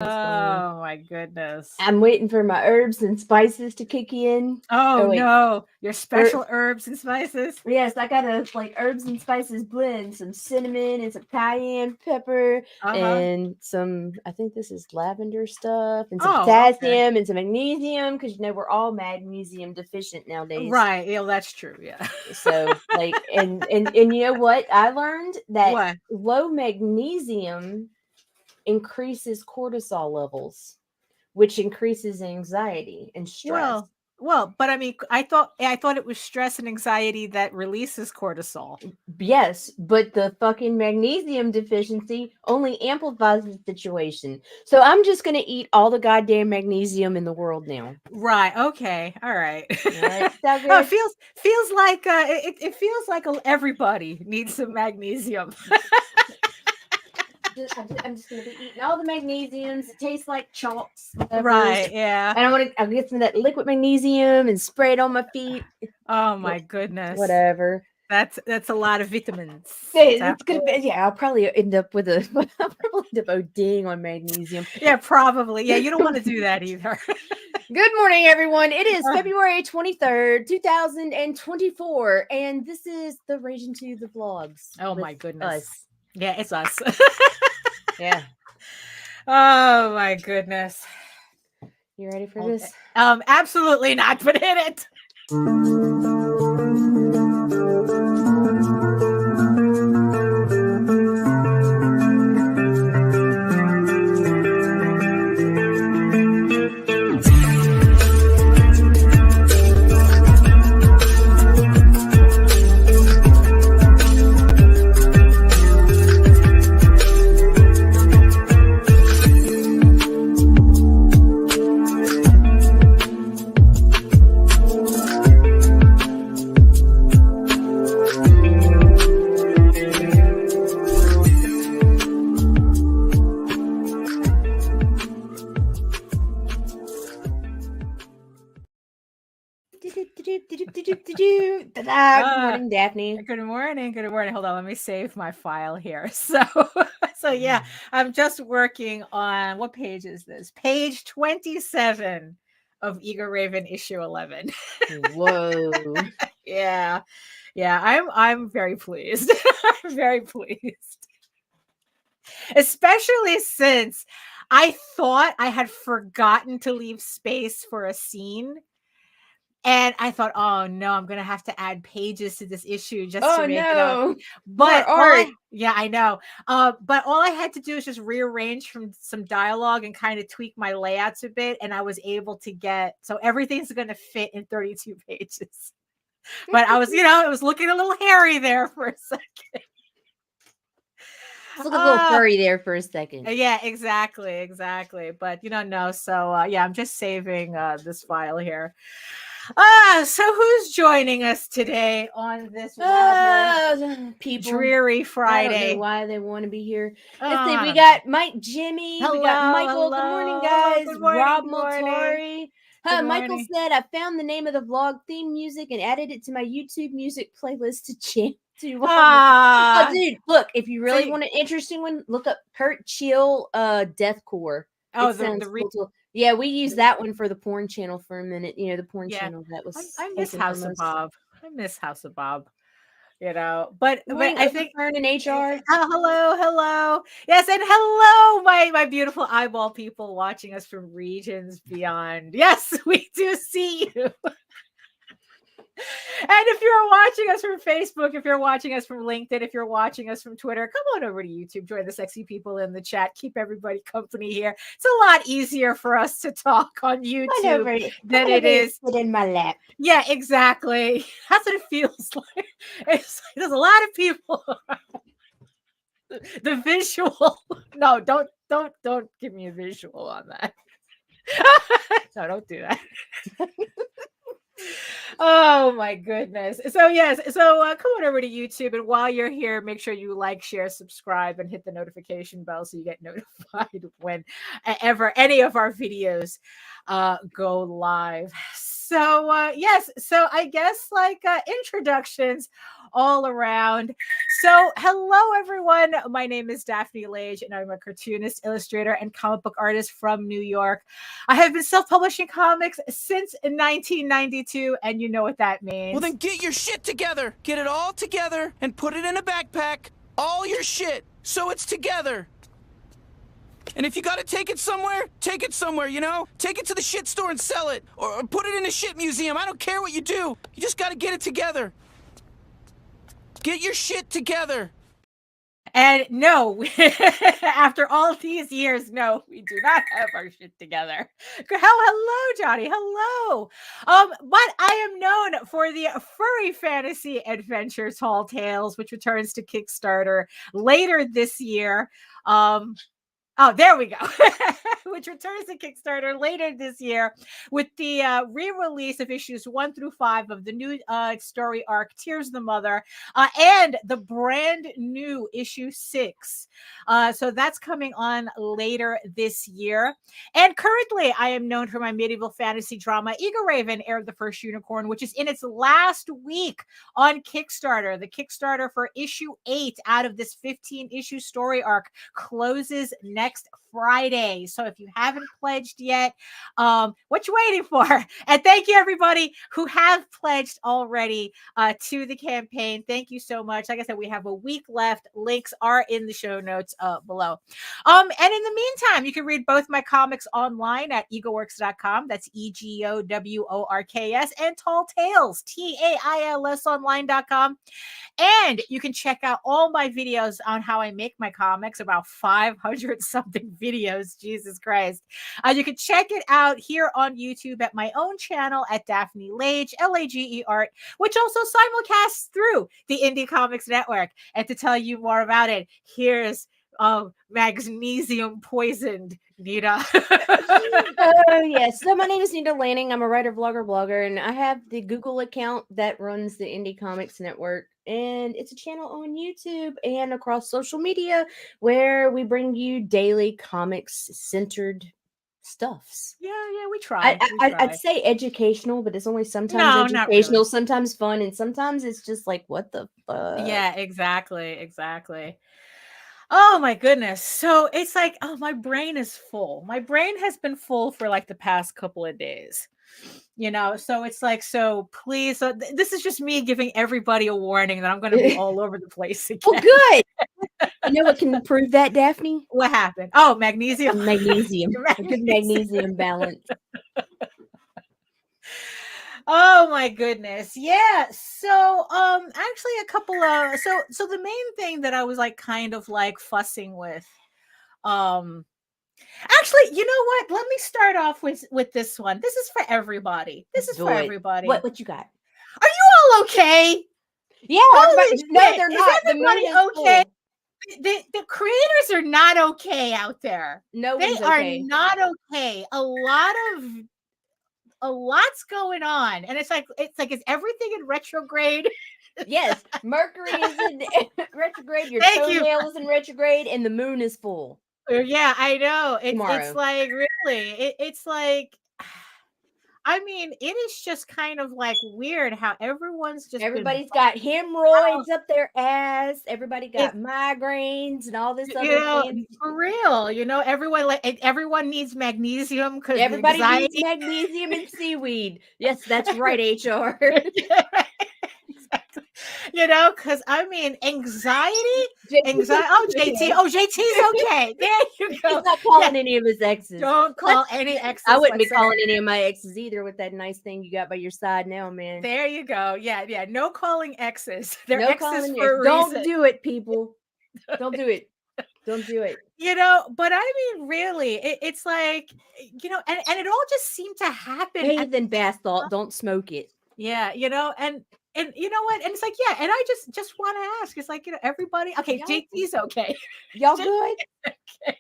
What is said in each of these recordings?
what's going on. Oh my goodness. I'm waiting for my herbs and spices to kick in. Oh wait. no, your special herbs and spices. Yes, I got a herbs and spices blend, some cinnamon and some cayenne pepper and some, I think this is lavender stuff, and some potassium and some magnesium, because we're all magnesium deficient nowadays. Right. Yeah, that's true. Yeah. So and you know what? I learned that low magnesium increases cortisol levels, which increases anxiety and stress. Well, but I mean, I thought it was stress and anxiety that releases cortisol. Yes, but the fucking magnesium deficiency only amplifies the situation. So I'm just gonna eat all the goddamn magnesium in the world now. Right. Okay. All right. All right. Oh, it feels like it feels like everybody needs some magnesium. I'm just gonna be eating all the magnesiums. It tastes like chalks. Right, yeah. And I'll get some of that liquid magnesium and spray it on my feet. Oh my goodness. Whatever. That's a lot of vitamins. It's gonna be, yeah, I'll probably end up ODing on magnesium. Yeah, probably. Yeah, you don't want to do that either. Good morning, everyone. It is February 23rd, 2024, and this is the Rage Into the Vlogs. Oh my goodness. Us. Yeah, it's us. Yeah. Oh my goodness. You ready for this? Absolutely not, but hit it. Good morning, Daphne. Good morning. Good morning. Hold on, let me save my file here. So yeah, I'm just working on, what page is this? Page 27 of Eager Raven issue 11. Whoa. Yeah. I'm very pleased. I'm very pleased. Especially since I thought I had forgotten to leave space for a scene. And I thought, oh no, I'm going to have to add pages to this issue just to make it up. But yeah, I know. But all I had to do is just rearrange from some dialogue and kind of tweak my layouts a bit. And I was able to so everything's going to fit in 32 pages. But I was, it was looking a little hairy there for a second. Look a little furry there for a second. Yeah, exactly. But no. So yeah, I'm just saving this file here. So who's joining us today on this dreary Friday? I don't know why they want to be here. Let's see, we got Mike, Jimmy, we got Michael. Good morning, guys. Good morning, Rob Multari. Michael said, I found the name of the vlog theme music and added it to my YouTube music playlist to jam to. Oh, dude, look, if you really want an interesting one, look up Kurt Chill Deathcore. Oh, the cool. Yeah, we used that one for the porn channel for a minute. The porn channel that was. I miss House of Bob. But I think Fern in HR. Hello. Yes, and hello, my beautiful eyeball people watching us from regions beyond. Yes, we do see you. And if you're watching us from Facebook, if you're watching us from LinkedIn, if you're watching us from Twitter, come on over to YouTube. Join the sexy people in the chat. Keep everybody company here. It's a lot easier for us to talk on YouTube than it is in my lap. Yeah, exactly. That's what it feels like. There's a lot of people. The visual. No, don't give me a visual on that. No, don't do that. Oh my goodness. So yes, come on over to YouTube, and while you're here, make sure you like, share, subscribe, and hit the notification bell so you get notified when ever any of our videos go live. So yes, so I guess introductions all around. So, hello everyone. My name is Daphne Lage, and I'm a cartoonist, illustrator, and comic book artist from New York. I have been self-publishing comics since 1992, and you know what that means. Well, then get your shit together. Get it all together and put it in a backpack. All your shit, so it's together. And if you gotta take it somewhere, you know? Take it to the shit store and sell it. Or put it in a shit museum. I don't care what you do. You just gotta get it together. Get your shit together. And no, after all these years, no, we do not have our shit together. Hello, Johnny. Hello. But I am known for the furry fantasy adventure Tall Tales, which returns to Kickstarter later this year. Oh, there we go. Which returns to Kickstarter later this year with the re-release of issues 1 through 5 of the new story arc, Tears of the Mother, and the brand new issue 6. So that's coming on later this year. And currently, I am known for my medieval fantasy drama, Eagle Raven, Heir of the First Unicorn, which is in its last week on Kickstarter. The Kickstarter for issue 8 out of this 15-issue story arc closes next Friday. So if you haven't pledged yet, what you waiting for? And thank you everybody who have pledged already to the campaign. Thank you so much. Like I said, we have a week left. Links are in the show notes below. And in the meantime, you can read both my comics online at egoworks.com. That's EGOWORKS, and Tall Tales, TAILS online.com. And you can check out all my videos on how I make my comics, about 500 something videos. Jesus Christ. You can check it out here on YouTube at my own channel at Daphne Lage, Lage Art, which also simulcasts through the Indie Comics Network. And to tell you more about it, here's magnesium poisoned Nita. Yes. So my name is Nita Lanning. I'm a writer, vlogger, blogger, and I have the Google account that runs the Indie Comics Network. And it's a channel on YouTube and across social media where we bring you daily comics centered stuffs. Yeah, we try. I'd say educational, but it's only sometimes educational, sometimes fun, and sometimes it's just like, what the fuck? Yeah, exactly. Oh my goodness. So it's like, oh, my brain is full. My brain has been full for like the past couple of days. You know, so it's like, so please, this is just me giving everybody a warning that I'm going to be all over the place again. Oh, good. You know what can prove that, Daphne? What happened? Oh, magnesium. Magnesium. A good magnesium balance. Oh my goodness. Yeah. So actually a couple of so the main thing that I was like kind of like fussing with actually, you know what? Let me start off with this one. This is for everybody. Everybody. What you got? Are you all okay? Yeah. No, they're not. Everybody okay? The creators are not okay out there. No, they are not okay. A lot's going on, and it's like is everything in retrograde? Yes, Mercury is in retrograde. Your toenail is in retrograde, and the moon is full. Yeah, I know. It's like really. It's like, I mean, it is just kind of like weird how everybody's got hemorrhoids up their ass. Everybody got migraines and all this other thing. For real, you know, everyone needs magnesium because everybody needs magnesium and seaweed. Yes, that's right, HR. Exactly. You know, because I mean, anxiety. Oh, JT. Oh, JT's okay. There you go. He's not calling any of his exes. Don't call any exes. I wouldn't be calling any of my exes either with that nice thing you got by your side now, man. There you go. Yeah. No calling exes. They're exes for a reason. Don't do it, people. Don't do it. Don't do it. You know, but I mean, really, it's like, you know, and it all just seemed to happen. Heathen bath salt. Don't smoke it. Yeah, you know, and you know what? And it's like, yeah, and I just want to ask. It's like, you know, everybody, okay, JT's okay. Y'all good? Okay.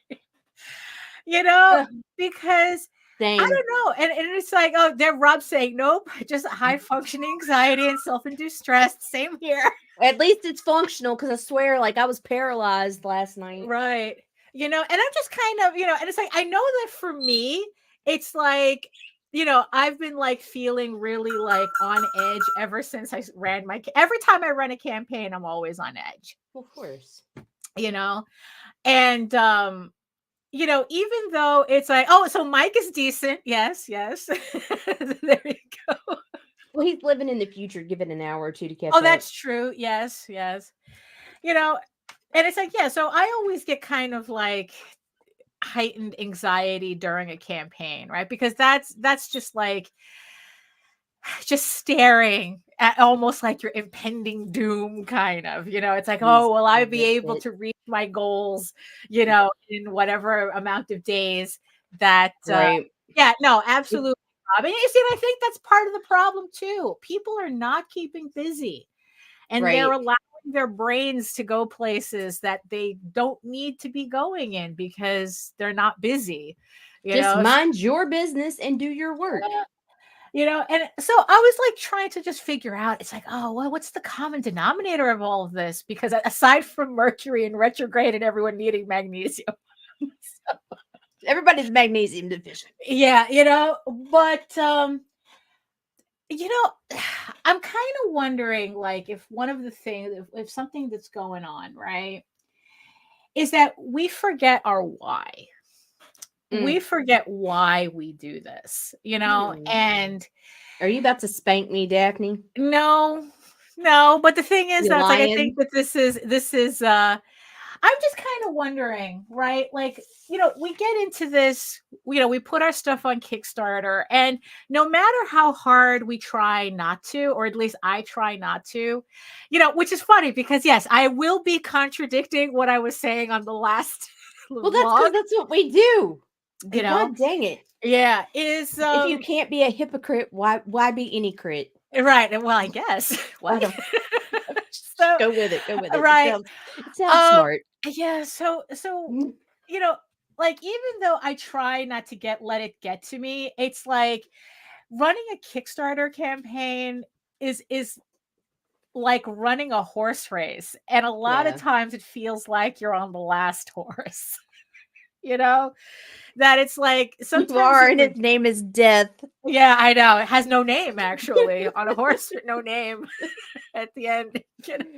You know, because Same. I don't know. And it's like, oh, Rob's saying, nope, just high functioning anxiety and self-induced stress. Same here. At least it's functional, because I swear, like, I was paralyzed last night. Right. You know, and I'm just kind of, you know, and it's like, I know that for me, it's like, I've been like feeling really like on edge ever since I ran every time I run a campaign, I'm always on edge. Of course. And even though it's like, oh, so Mike is decent. Yes. There you go. Well, he's living in the future. Give it an hour or two to catch up. Oh, that's true. Yes. And it's like, yeah, so I always get kind of like heightened anxiety during a campaign, right? Because that's just like staring at almost like your impending doom, kind of, it's like, oh, will I be able to reach my goals, in whatever amount of days that, right. Yeah, no, absolutely. I mean, you see, I think that's part of the problem too. People are not keeping busy, and they're allowing their brains to go places that they don't need to be going in because they're not busy. Just mind your business and do your work. And so I was like trying to just figure out, it's like, oh, well, what's the common denominator of all of this? Because aside from Mercury and retrograde and everyone needing magnesium, everybody's magnesium deficient. Yeah, but I'm kind of wondering, like, if one of the things, if something that's going on, right, is that we forget our why. We forget why we do this, and are you about to spank me, Daphne? No, but the thing is that like, I think that this is I'm just kind of wondering, right? Like, we get into this, we put our stuff on Kickstarter, and no matter how hard we try not to, or at least I try not to, which is funny because yes, I will be contradicting what I was saying on the last well, that's what we do. God dang it. Yeah. If you can't be a hypocrite, why be any crit? Right. Well, I guess. So go with it. Right. It sounds smart. Yeah. So, like, even though I try not to let it get to me, it's like running a Kickstarter campaign is like running a horse race. And a lot of times it feels like you're on the last horse. That it's like sometimes you are, and its name is Death. Yeah, I know. It has no name actually on a horse, no name at the end. And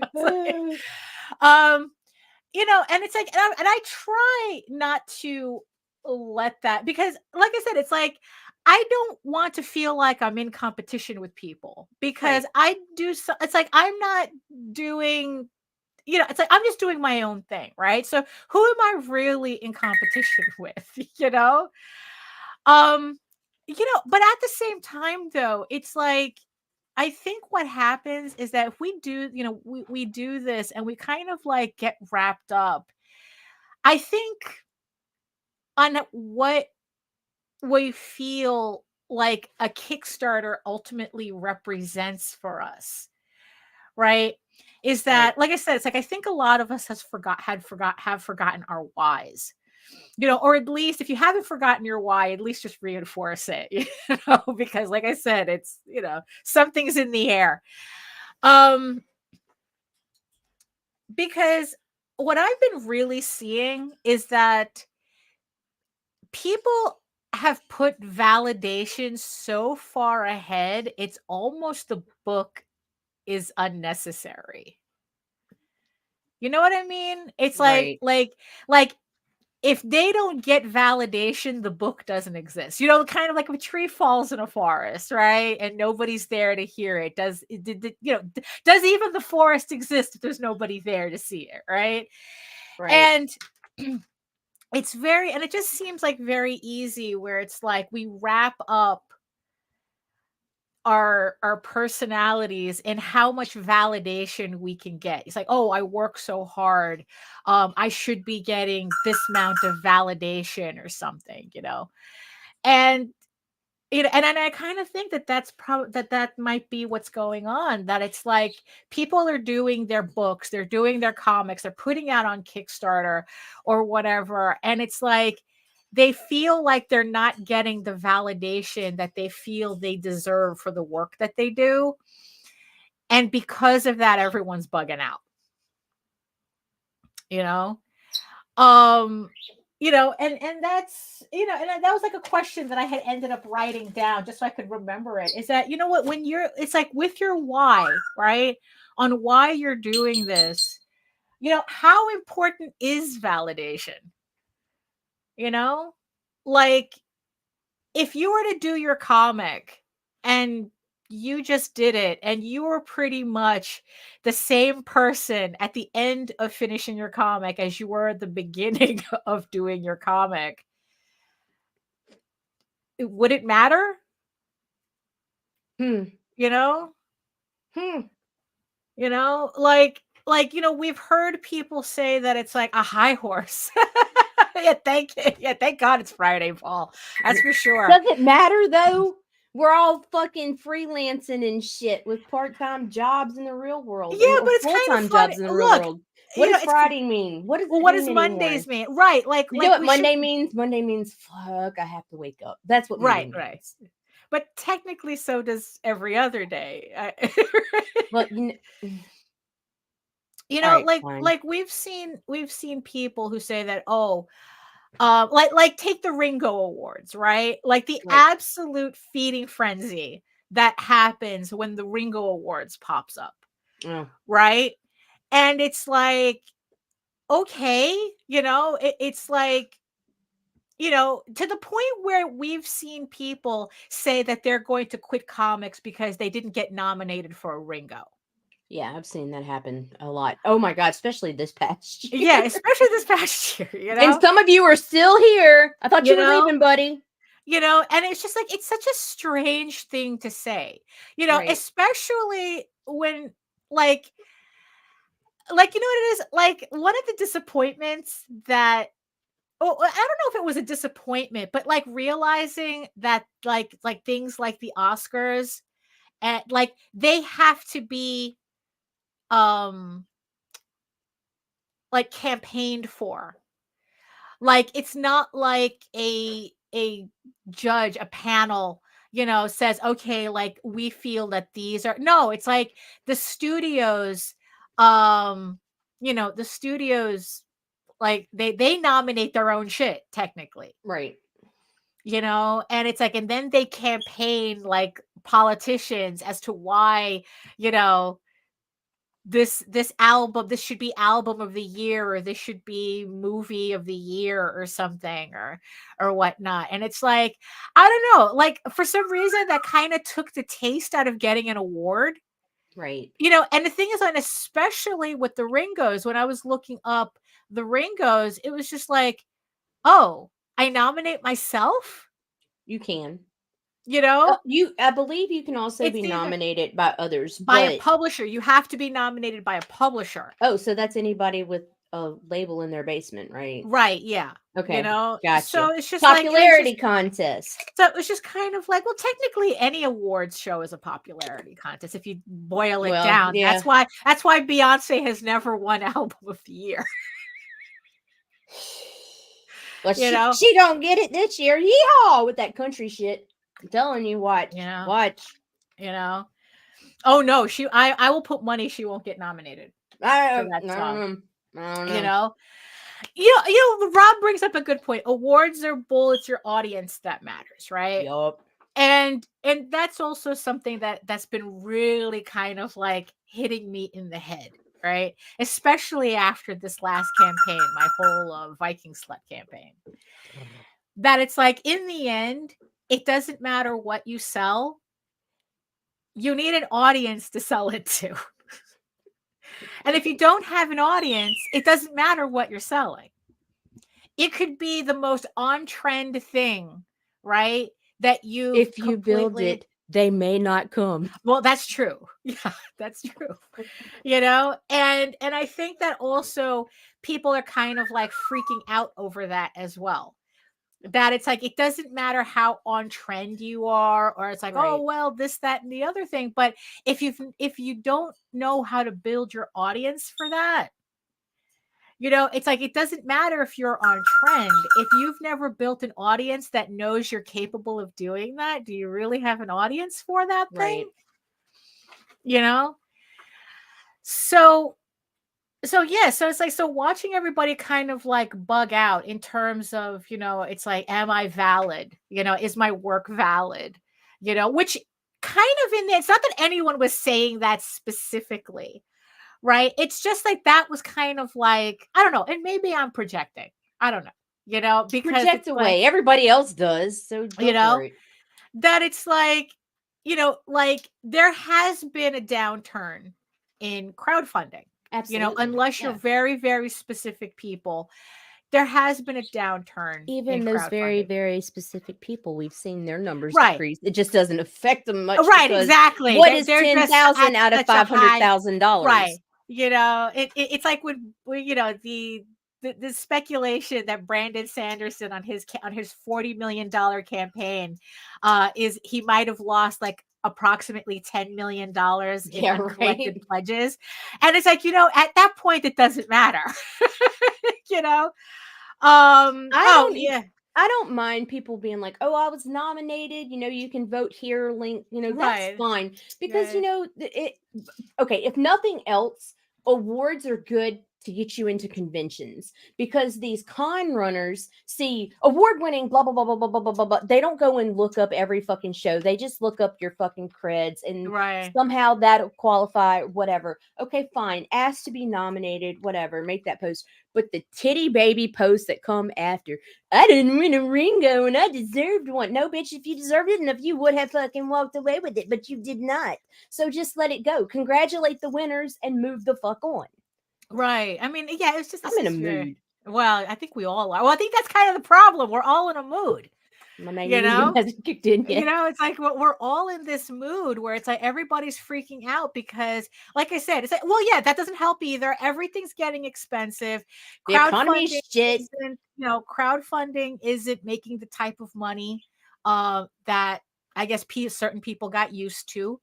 it's like, and I try not to let that, because like I said, it's like, I don't want to feel like I'm in competition with people, because I do so. It's like, I'm not doing. It's like, I'm just doing my own thing, right? So who am I really in competition with? But at the same time, though, it's like, I think what happens is that if we do, we do this and we kind of like get wrapped up, I think, on what we feel like a Kickstarter ultimately represents for us, right? Is that, like I said, it's like, I think a lot of us have forgotten our whys, or at least if you haven't forgotten your why, at least just reinforce it, because like I said, it's, something's in the air. Because what I've been really seeing is that people have put validation so far ahead, it's almost the book is unnecessary. You know what I mean? It's like if they don't get validation, the book doesn't exist. Kind of like if a tree falls in a forest, right? And nobody's there to hear it. Does even the forest exist if there's nobody there to see it, right? And it's and it just seems like very easy where it's like we wrap up our personalities and how much validation we can get. It's like, oh, I work so hard, I should be getting this amount of validation or something, and and I kind of think that that's probably that might be what's going on, that it's like people are doing their books, they're doing their comics, they're putting out on Kickstarter or whatever, and it's like they feel like they're not getting the validation that they feel they deserve for the work that they do. And because of that, everyone's bugging out. and that's, and that was like a question that I had ended up writing down just so I could remember it, is that, what, when it's like with your why, right? On why you're doing this, how important is validation? Like, if you were to do your comic and you just did it and you were pretty much the same person at the end of finishing your comic as you were at the beginning of doing your comic, would it matter? We've heard people say that it's like a high horse. Thank God it's Friday, Paul. That's for sure. Does it matter though? We're all fucking freelancing and shit with part-time jobs in the real world. Yeah, but it's full-time kind of funny. jobs in the real world. What does Friday mean? What does Mondays mean? Right. You know what Monday means? Monday means fuck, I have to wake up. That's what Monday means. Right. But technically so does every other day. Well, like we've seen people who say that, like take the Ringo Awards, right? Like the absolute feeding frenzy that happens when the Ringo Awards pops up. Right? And it's like, okay, it's like, to the point where we've seen people say that they're going to quit comics because they didn't get nominated for a Ringo. Yeah, I've seen that happen a lot. Oh my God, especially this past year. Yeah, especially this past year, And some of you are still here. I thought you were leaving, buddy. And it's just like, it's such a strange thing to say, especially when like, you know what it is? Like, one of the disappointments that, I don't know if it was a disappointment, but like realizing that like things like the Oscars, and like they have to be like campaigned for. Like, it's not like a judge, a panel, says, okay, like we feel that these are, no, it's like the studios, the studios, like they nominate their own shit technically. Right. And it's like, and then they campaign like politicians as to why, this album, this should be album of the year, or this should be movie of the year or something, or whatnot. And it's like, I don't know, like for some reason that kind of took the taste out of getting an award. Right. And the thing is, and especially with the Ringos, when I was looking up the Ringos, it was just like, oh, I nominate myself? You can. I believe you can also be nominated by others. By a publisher. You have to be nominated by a publisher. Oh, so that's anybody with a label in their basement, right? Right, yeah. Okay. Gotcha. So it's just popularity contest. So it was just kind of like, well, technically any awards show is a popularity contest if you boil it down. Yeah. That's why Beyonce has never won album of the year. Well, she don't get it this year. Yeehaw with that country shit. I'm telling you, watch. Watch. Oh no, I will put money she won't get nominated. I don't know. Rob brings up a good point. Awards are bullets, your audience that matters, right? Yup. And that's also something that's been really kind of like hitting me in the head, right? Especially after this last campaign, my whole Viking Slut campaign. That it's like, in the end, it doesn't matter what you sell. You need an audience to sell it to. And if you don't have an audience, it doesn't matter what you're selling. It could be the most on-trend thing, right? That if you build it, they may not come. Well, that's true. Yeah, that's true. And I think that also people are kind of like freaking out over that as well. That it's like, it doesn't matter how on trend you are, or it's like, oh, well, this, that, and the other thing. But if you don't know how to build your audience for that, it's like, it doesn't matter if you're on trend. If you've never built an audience that knows you're capable of doing that, do you really have an audience for that thing? So So it's like, so watching everybody kind of like bug out in terms of, it's like, am I valid? Is my work valid? Which kind of in there, it's not that anyone was saying that specifically, right? It's just like that was kind of like, I don't know, and maybe I'm projecting. I don't know, because project away. Everybody else does, so go for it. That it's like, like there has been a downturn in crowdfunding. Absolutely. Unless you're very, very specific people, there has been a downturn. Even in those very, very specific people, we've seen their numbers right. decrease. It just doesn't affect them much. Right, exactly. What is 10,000 out of $500,000? Right. It's like when the speculation that Brandon Sanderson on his $40 million campaign is he might have lost like approximately $10 million in uncollected pledges. And it's like, at that point, it doesn't matter. I don't mind people being like, oh, I was nominated. You can vote here, link, that's fine. Because, okay, if nothing else, awards are good to get you into conventions, because these con runners see award-winning blah blah blah blah blah blah blah blah. They don't go and look up every fucking show. They just look up your fucking creds, and somehow that'll qualify, whatever. Okay, fine. Asked to be nominated, whatever. Make that post. But the titty baby posts that come after, I didn't win a Ringo and I deserved one. No, bitch, if you deserved it enough, you would have fucking walked away with it, but you did not. So just let it go. Congratulate the winners and move the fuck on. Right. I mean, yeah, it's just, I'm in a mood. Well, I think we all are. Well, I think that's kind of the problem. We're all in a mood. Hasn't kicked in yet. It's like we're all in this mood where it's like everybody's freaking out because, like I said, it's like, well, yeah, that doesn't help either. Everything's getting expensive. The economy's shit. Crowdfunding isn't making the type of money that I guess certain people got used to.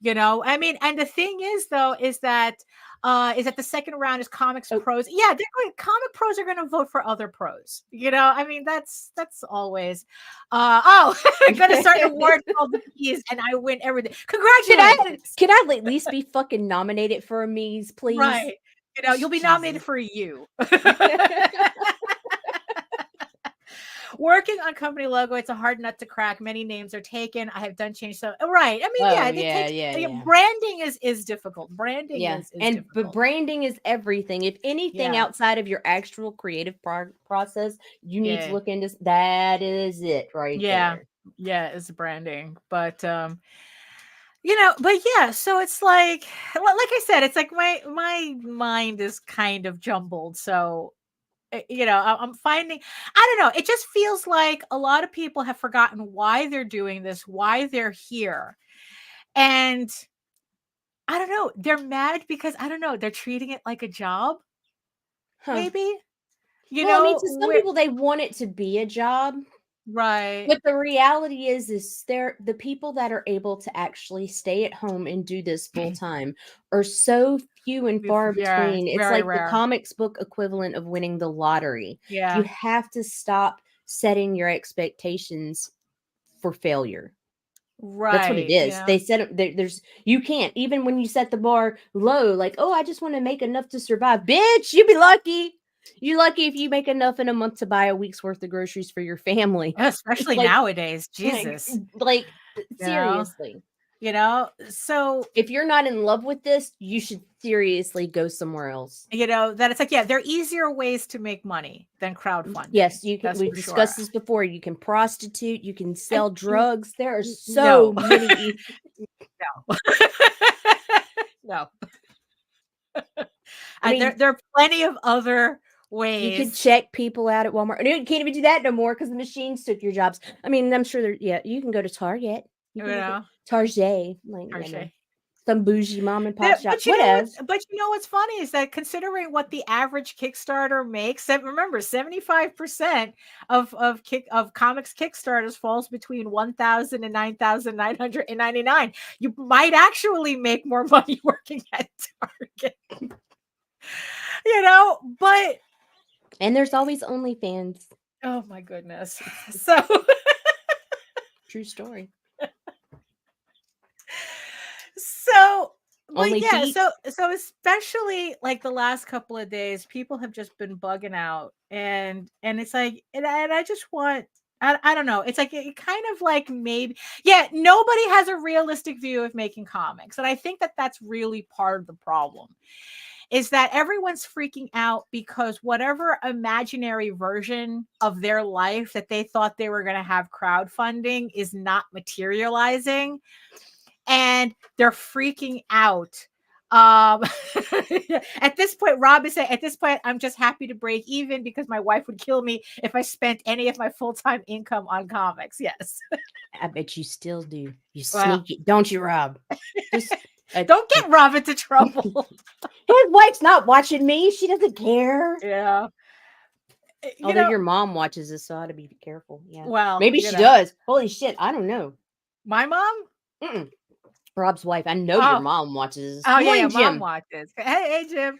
I mean, and the thing is though, is that the second round is comics pros. Yeah, comic pros are going to vote for other pros. I mean, that's always. I'm going to start an award called the Mies, and I win everything. Congratulations! Can I at least be fucking nominated for a Mies, please? Right. You'll be nominated for a U. Working on company logo, it's a hard nut to crack. Many names are taken. I have done change. So right. I mean, branding is difficult. Branding is difficult. But branding is everything. If anything outside of your actual creative process, you need to look into that. Is it right there? Yeah, it's branding. But but yeah, so it's like I said, it's like my mind is kind of jumbled. So I'm finding, I don't know, it just feels like a lot of people have forgotten why they're doing this, why they're here. And I don't know, they're mad because, I don't know, they're treating it like a job. Maybe. I mean, to some people, they want it to be a job. Right. But the reality is the people that are able to actually stay at home and do this full time are so few and far between. It's like rare. The comics book equivalent of winning the lottery. Yeah. You have to stop setting your expectations for failure. Right. That's what it is. Yeah. They said you can't, even when you set the bar low, like, oh, I just want to make enough to survive. Bitch, you'd be lucky. You're lucky if you make enough in a month to buy a week's worth of groceries for your family. Especially nowadays. Jesus. Like seriously. So if you're not in love with this, you should seriously go somewhere else. That it's like, there are easier ways to make money than crowdfunding. Yes, you can. We discussed this before. You can prostitute, you can sell drugs. There are so many. No. I mean, there are plenty of other ways. You could check people out at Walmart. You can't even do that no more because the machines took your jobs. I mean, I'm sure you can go to Target. You can go to Target, some bougie mom and pop shop. But what's funny is that considering what the average Kickstarter makes, remember 75% of comics Kickstarters falls between $1,000 and $9,999. You might actually make more money working at Target. But and there's always OnlyFans. Oh my goodness. So true story. So Only Pete? So especially like the last couple of days, people have just been bugging out, and it's like, and I just want, I don't know, it's like it kind of like maybe, nobody has a realistic view of making comics, and I think that that's really part of the problem, is that everyone's freaking out because whatever imaginary version of their life that they thought they were going to have crowdfunding is not materializing. And they're freaking out. At this point, Rob is saying, at this point, I'm just happy to break even because my wife would kill me if I spent any of my full-time income on comics. Yes. I bet you still do. You sneak it, don't you, Rob? Just, don't get Rob into trouble. His wife's not watching me. She doesn't care. Yeah. Although your mom watches this, so I ought to be careful. Yeah. Well, maybe she does. Holy shit. I don't know. My mom? Mm-mm. Rob's wife. I know your mom watches this. Oh, yeah, Jim. Mom watches. Hey, Jim.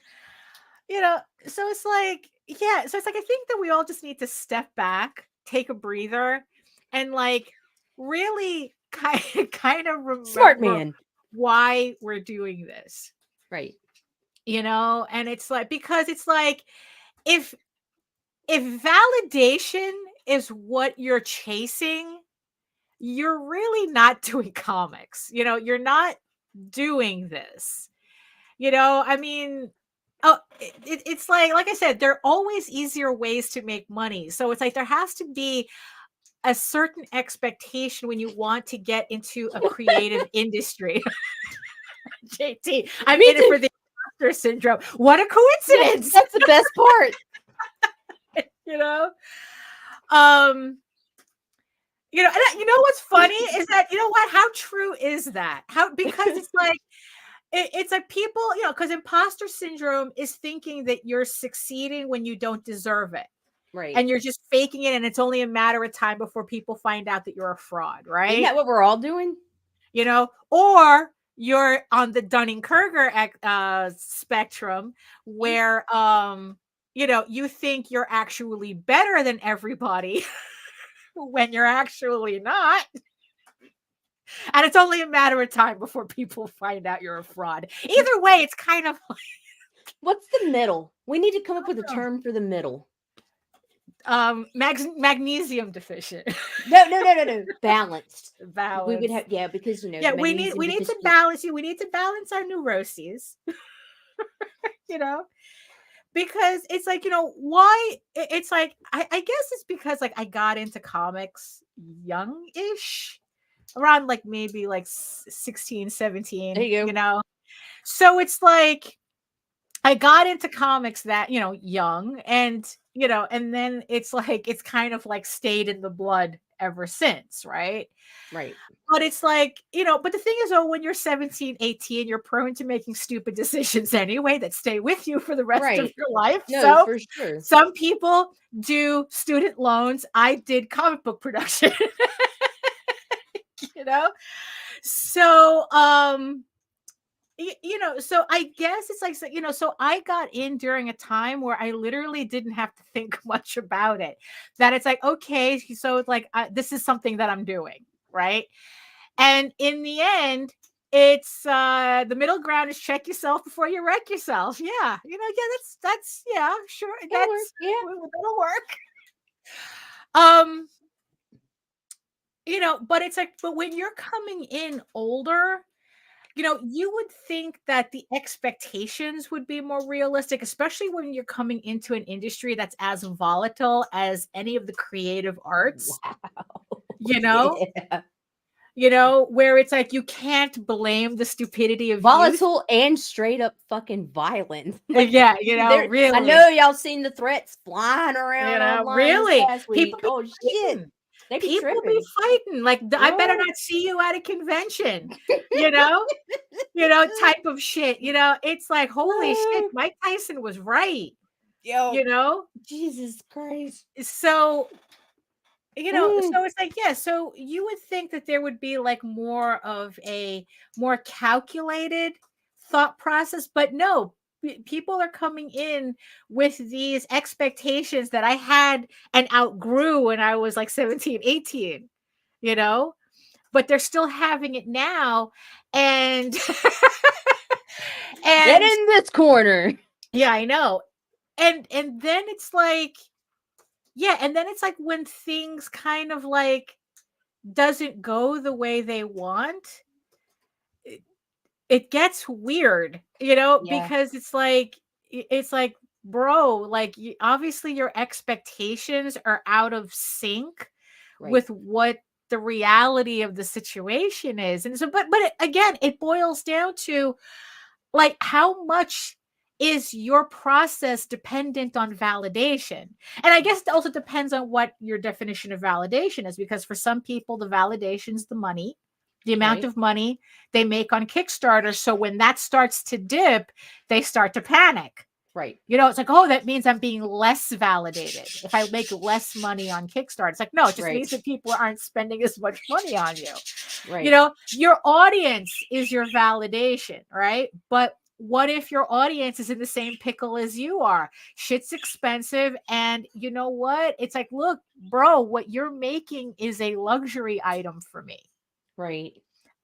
So it's like, I think that we all just need to step back, take a breather, and like really kind of remember smart man why we're doing this. Right. And it's like, because it's like, if validation is what you're chasing, you're really not doing comics. You're not doing this. I mean, it's like I said, there are always easier ways to make money. So it's like there has to be a certain expectation when you want to get into a creative industry. JT, I'm in it for the imposter syndrome. What a coincidence! That's the best part. And what's funny is that, how true is that? Because it's like, it's like people, because imposter syndrome is thinking that you're succeeding when you don't deserve it. Right. And you're just faking it. And it's only a matter of time before people find out that you're a fraud. Right. Isn't that what we're all doing? Or you're on the Dunning-Kruger spectrum where, you think you're actually better than everybody when you're actually not. And it's only a matter of time before people find out you're a fraud. Either way, it's kind of like... What's the middle? We need to come up with a term for the middle. Magnesium deficient. No. Balanced. We would have, because we need to balance you. We need to balance our neuroses. Because it's like, why it's like, I guess it's because like I got into comics young-ish, around like maybe like 16, 17. There you go. So it's like I got into comics that, young, and and then it's like it's kind of like stayed in the blood ever since, right? Right. But it's like, but the thing is, when you're 17, 18, you're prone to making stupid decisions anyway that stay with you for the rest of your life. No, so for sure. Some people do student loans. I did comic book production. So, so I guess it's like, so I got in during a time where I literally didn't have to think much about it. That it's like, okay, so it's like, this is something that I'm doing, right? And in the end, it's the middle ground is check yourself before you wreck yourself. Yeah, that's sure, that'll work. But it's like, but when you're coming in older, you would think that the expectations would be more realistic, especially when you're coming into an industry that's as volatile as any of the creative arts. Wow. Where it's like you can't blame the stupidity of volatile and straight up fucking violent. Like, really. I know y'all seen the threats flying around. Really, people shit. People be fighting like I better not see you at a convention, type of shit. It's like, holy shit, Mike Tyson was right. Jesus Christ. So, so it's like, so you would think that there would be like more of a more calculated thought process, but no. People are coming in with these expectations that I had and outgrew when I was like 17, 18, but they're still having it now. And Get in this corner. Yeah, I know. And then it's like, yeah, and then it's like when things kind of like doesn't go the way they want, it gets weird, because it's like, bro, like, obviously your expectations are out of sync with what the reality of the situation is. And so, but again, it boils down to like, how much is your process dependent on validation? And I guess it also depends on what your definition of validation is, because for some people, the validation is the money, the amount of money they make on Kickstarter. So when that starts to dip, they start to panic. Right. It's like, oh, that means I'm being less validated if I make less money on Kickstarter. It's like, no, it just means that people aren't spending as much money on you. Right. Your audience is your validation, right? But what if your audience is in the same pickle as you are? Shit's expensive. And you know what? It's like, look, bro, what you're making is a luxury item for me. Right.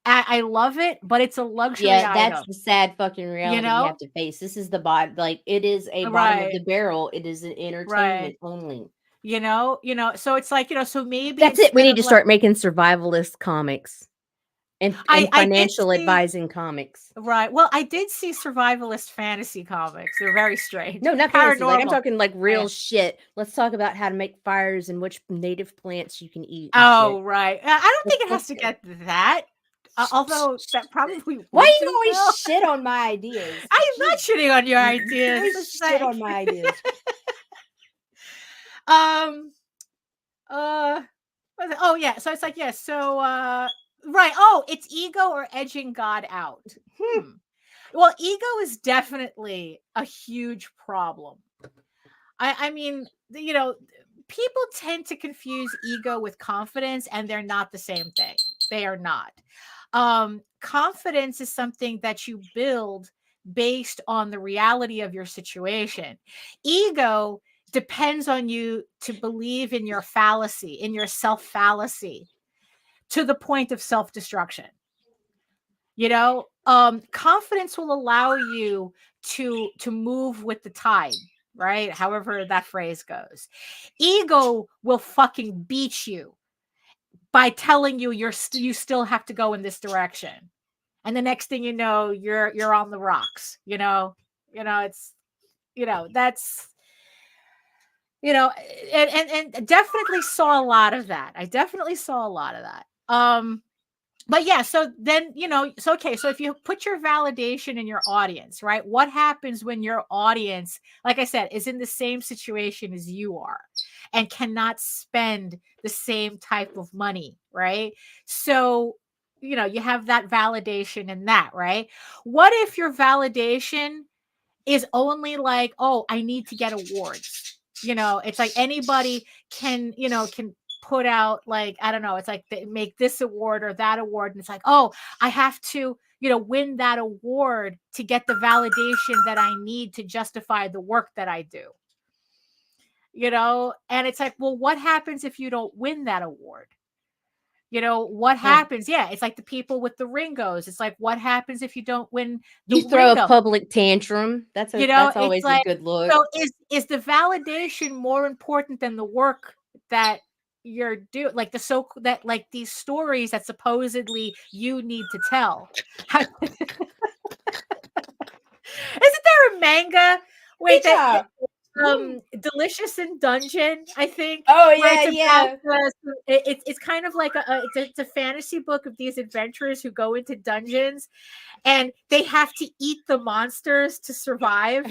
I love it, but it's a luxury item. That's the sad fucking reality you have to face. This is the bottom. Like, it is a bottom of the barrel. It is an entertainment only. So it's like, so maybe that's it. We need to start making survivalist comics and financial advising comics. Right. Well, I did see survivalist fantasy comics. They're very strange. No, not fantasy. Like, I'm talking like real shit. Let's talk about how to make fires and which native plants you can eat. Oh, right. I don't think it has to get that. Although that probably why do you always shit on my ideas? I'm not shitting on your ideas. Shit on my ideas. Oh yeah. So it's like, yeah. So right. Oh, it's ego or edging God out. Well, ego is definitely a huge problem. I mean, people tend to confuse ego with confidence, and they're not the same thing. They are not. Confidence is something that you build based on the reality of your situation. Ego depends on you to believe in your fallacy, in your self-fallacy, to the point of self-destruction. Confidence will allow you to move with the tide, right? However that phrase goes. Ego will fucking beat you by telling you you still have to go in this direction, and the next thing you know, you're on the rocks. It's that's and definitely saw a lot of that. I definitely saw a lot of that. But yeah, so then, so if you put your validation in your audience, right? What happens when your audience, like I said, is in the same situation as you are and cannot spend the same type of money, right? So, you have that validation in that, right? What if your validation is only like, oh, I need to get awards? It's like anybody can put out, like, I don't know, it's like they make this award or that award, and it's like, oh, I have to win that award to get the validation that I need to justify the work that I do. And it's like, well, what happens if you don't win that award? What happens? Yeah, it's like the people with the Ringos. It's like, what happens if you don't win the You throw Ringo? a public tantrum. That's always a good look. So is the validation more important than the work that you're doing? Like like these stories that supposedly you need to tell. Isn't there a manga? Wait, Delicious in Dungeon, I think. Oh yeah. It's kind of like it's a fantasy book of these adventurers who go into dungeons, and they have to eat the monsters to survive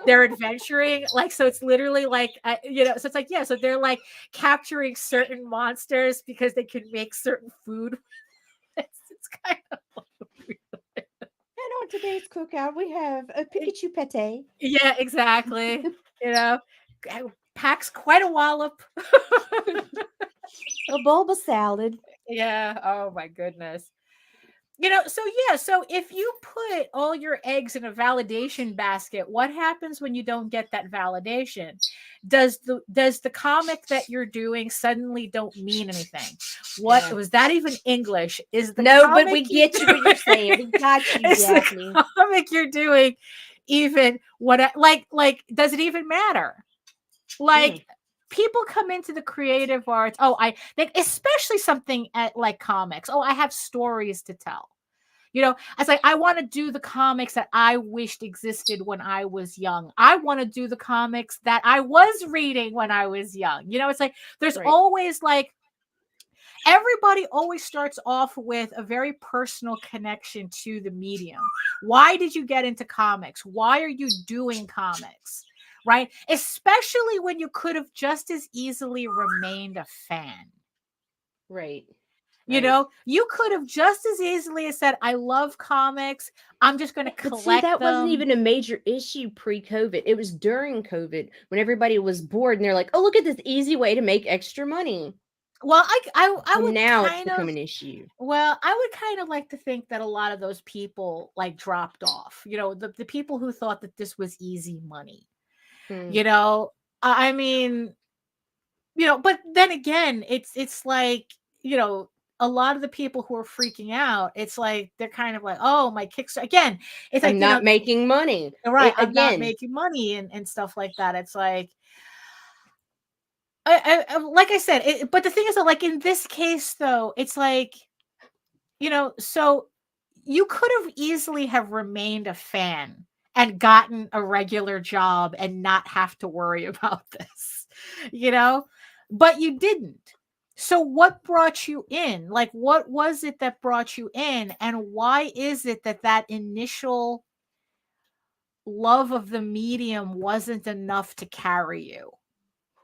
their adventuring. Like, so it's literally like so it's like, yeah, so they're like capturing certain monsters because they can make certain food. It's kind of weird. And on today's cookout, we have a Pikachu pate. Yeah, exactly. Packs quite a wallop. A bulba salad. Yeah. Oh my goodness. So if you put all your eggs in a validation basket, what happens when you don't get that validation? does the comic that you're doing suddenly don't mean anything? What was that even English? Is the but we get you what you're saying. We got you, Daphne. The comic you're doing even what like does it even matter? Like people come into the creative arts. Oh, I think especially something at like comics. Oh, I have stories to tell. You know, it's like I want to do the comics that I wished existed when I was young. I want to do the comics that I was reading when I was young. You know, it's like there's always like everybody always starts off with a very personal connection to the medium. Why did you get into comics? Why are you doing comics? Right? Especially when you could have just as easily remained a fan. Right. You know, you could have just as easily said, I love comics. I'm just going to collect them. That wasn't even a major issue pre-COVID. It was during COVID when everybody was bored and they're like, oh, look at this easy way to make extra money. Well, I would now it's become an issue. Well, I would kind of like to think that a lot of those people like dropped off, you know, the people who thought that this was easy money, you know, I mean, you know, but then again, it's like, you know, a lot of the people who are freaking out, it's like they're kind of like, oh, my Kickstarter again. It's like I'm not making money, right? I'm not making money and stuff like that. It's like, I like I said, but the thing is that, like in this case, though, it's like, you know, so you could have easily have remained a fan and gotten a regular job and not have to worry about this, you know, but you didn't. So what brought you in? Like, what was it that brought you in? And why is it that that initial love of the medium wasn't enough to carry you?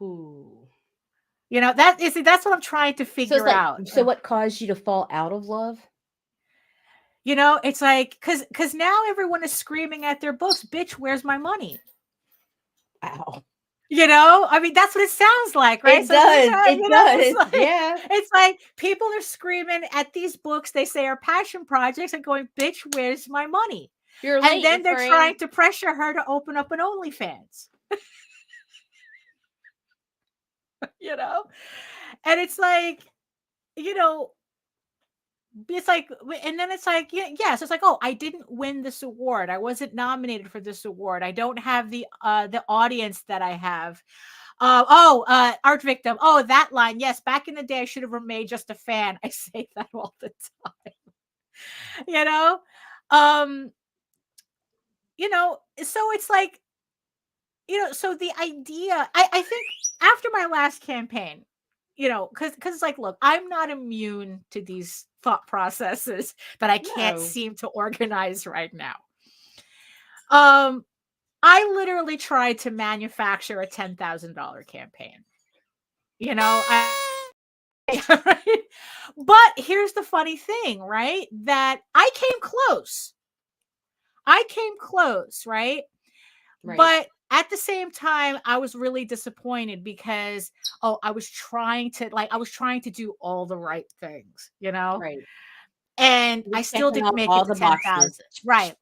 You know, that's what I'm trying to figure out. So what caused you to fall out of love? You know, it's like, because now everyone is screaming at their books, bitch, where's my money? Ow. You know, I mean, that's what it sounds like, right? It does. It does. Like, yeah. It's like people are screaming at these books they say are passion projects and going, bitch, where's my money? And then they're trying to pressure her to open up an OnlyFans. You know? And it's like, you know, it's like, and then it's like, yes, it's like, oh, I didn't win this award. I wasn't nominated for this award. I don't have the audience that I have. Art victim. Oh, that line. Yes, back in the day, I should have remained just a fan. I say that all the time. You know, so it's like, you know, so the idea, I think after my last campaign, you know, because it's like, look, I'm not immune to these thought processes that I can't seem to organize right now. I literally tried to manufacture a $10,000 campaign. You know, but here's the funny thing, right? That I came close. Right? But at the same time, I was really disappointed because, I was trying to do all the right things, you know? Right. And I still didn't make it to 10,000. Right.